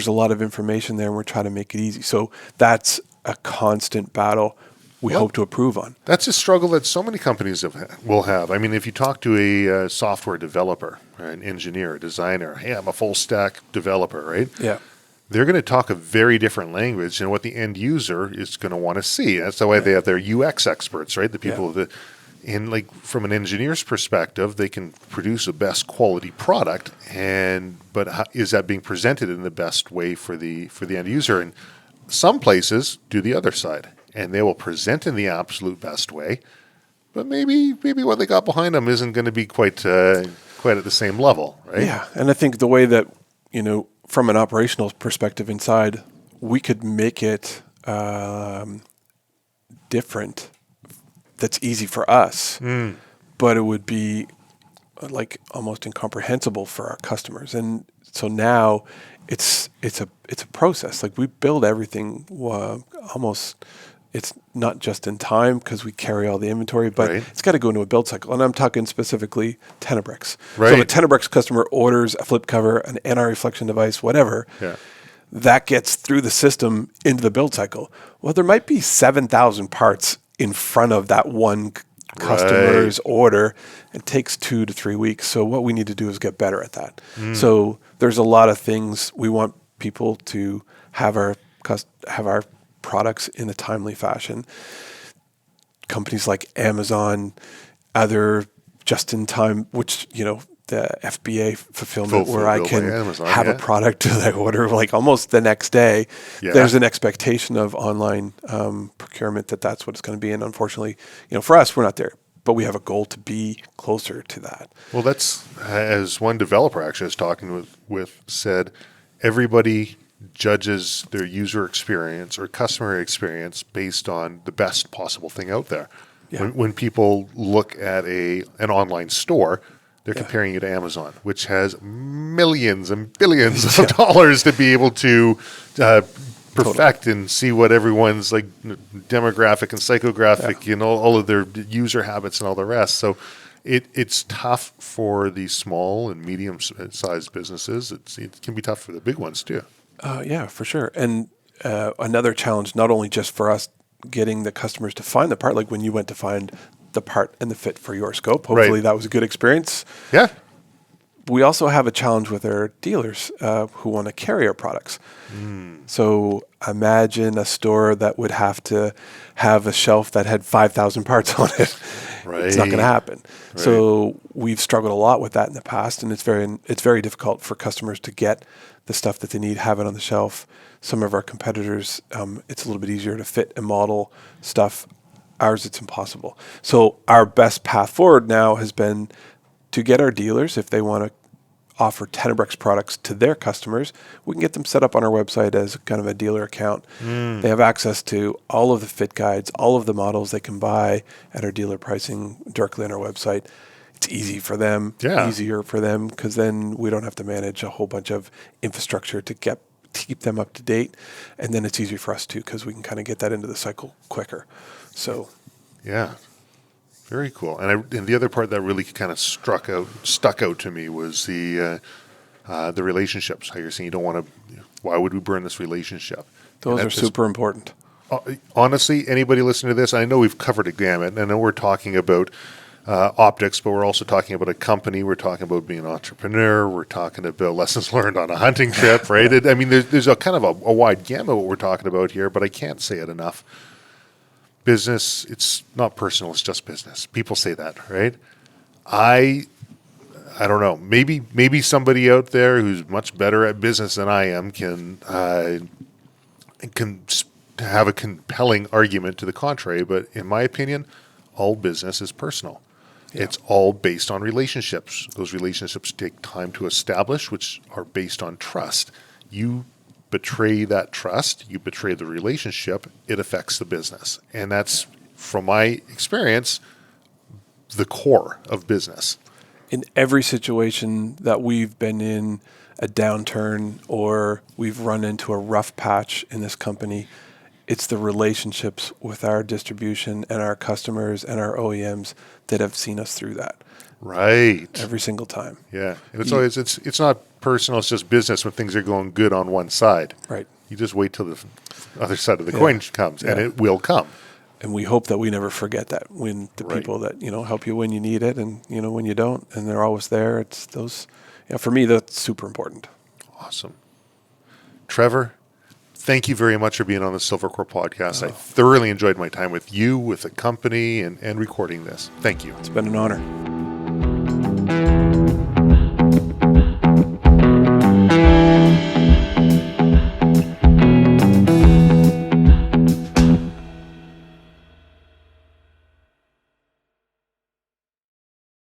a lot of information there, and we're trying to make it easy. So that's a constant battle we hope to improve on. That's a struggle that so many companies will have. I mean, if you talk to a software developer, or an engineer, a designer, hey, I'm a full stack developer, right? Yeah. They're going to talk a very different language than what the end user is going to want to see. That's the way they have their UX experts, right? The people that, from an engineer's perspective, they can produce the best quality product, but is that being presented in the best way for the end user? And some places do the other side, and they will present in the absolute best way, but maybe what they got behind them isn't going to be quite at the same level, right? Yeah, and I think the way that from an operational perspective inside, we could make it different. That's easy for us, but it would be like almost incomprehensible for our customers. And so now it's a process. Like we build everything almost. It's not just in time because we carry all the inventory, but it's got to go into a build cycle. And I'm talking specifically Tenebraex. Right. So if a Tenebraex customer orders a flip cover, an anti-reflection device, whatever, that gets through the system into the build cycle. Well, there might be 7,000 parts in front of that one customer's order. It takes 2 to 3 weeks. So what we need to do is get better at that. So there's a lot of things we want people to have our products in a timely fashion. Companies like Amazon, other just-in-time, which, the FBA fulfillment where I can have a product that I order like almost the next day. There's an expectation of online procurement that's what it's going to be. And unfortunately, for us, we're not there, but we have a goal to be closer to that. Well, that's, as one developer actually I was talking with said, everybody judges their user experience or customer experience based on the best possible thing out there. When people look at an online store, they're comparing it to Amazon, which has millions and billions of dollars to be able to perfect and see what everyone's like demographic and psychographic, all of their user habits and all the rest. So it's tough for the small and medium-sized businesses. It can be tough for the big ones too. Yeah, for sure. And another challenge, not only just for us getting the customers to find the part, like when you went to find the part and the fit for your scope, hopefully that was a good experience. Yeah. We also have a challenge with our dealers who want to carry our products. So imagine a store that would have to have a shelf that had 5,000 parts on it. It's not going to happen. So we've struggled a lot with that in the past, and it's very difficult for customers to get the stuff that they need, have it on the shelf. Some of our competitors, it's a little bit easier to fit and model stuff. Ours, it's impossible. So our best path forward now has been to get our dealers, if they want to offer Tenebraex products to their customers, we can get them set up on our website as kind of a dealer account. They have access to all of the fit guides, all of the models they can buy at our dealer pricing directly on our website. It's easy for them, easier for them, because then we don't have to manage a whole bunch of infrastructure to keep them up to date. And then it's easier for us too, because we can kind of get that into the cycle quicker. So, very cool. And the other part that really kind of stuck out to me was the relationships. How you're saying you don't want to. Why would we burn this relationship? Those are super important. Honestly, anybody listening to this, I know we've covered a gamut. I know we're talking about optics, but we're also talking about a company. We're talking about being an entrepreneur. We're talking about lessons learned on a hunting trip, right? I mean, there's a kind of a wide gamut what we're talking about here, but I can't say it enough. Business, it's not personal, it's just business. People say that, right? I don't know. Maybe somebody out there who's much better at business than I am can have a compelling argument to the contrary, but in my opinion, all business is personal. It's all based on relationships. Those relationships take time to establish, which are based on trust. You betray that trust, you betray the relationship, it affects the business. And that's, from my experience, the core of business. In every situation that we've been in, a downturn or we've run into a rough patch in this company, it's the relationships with our distribution and our customers and our OEMs that have seen us through that. Right. Every single time. Yeah. And it's always it's not personal, it's just business when things are going good on one side. Right. You just wait till the other side of the coin comes, and it will come. And we hope that we never forget that when the people that, help you when you need it and, when you don't, and they're always there. It's those, for me, that's super important. Awesome. Trevor, thank you very much for being on the Silvercore podcast. I thoroughly enjoyed my time with you, with the company, and recording this. Thank you. It's been an honor.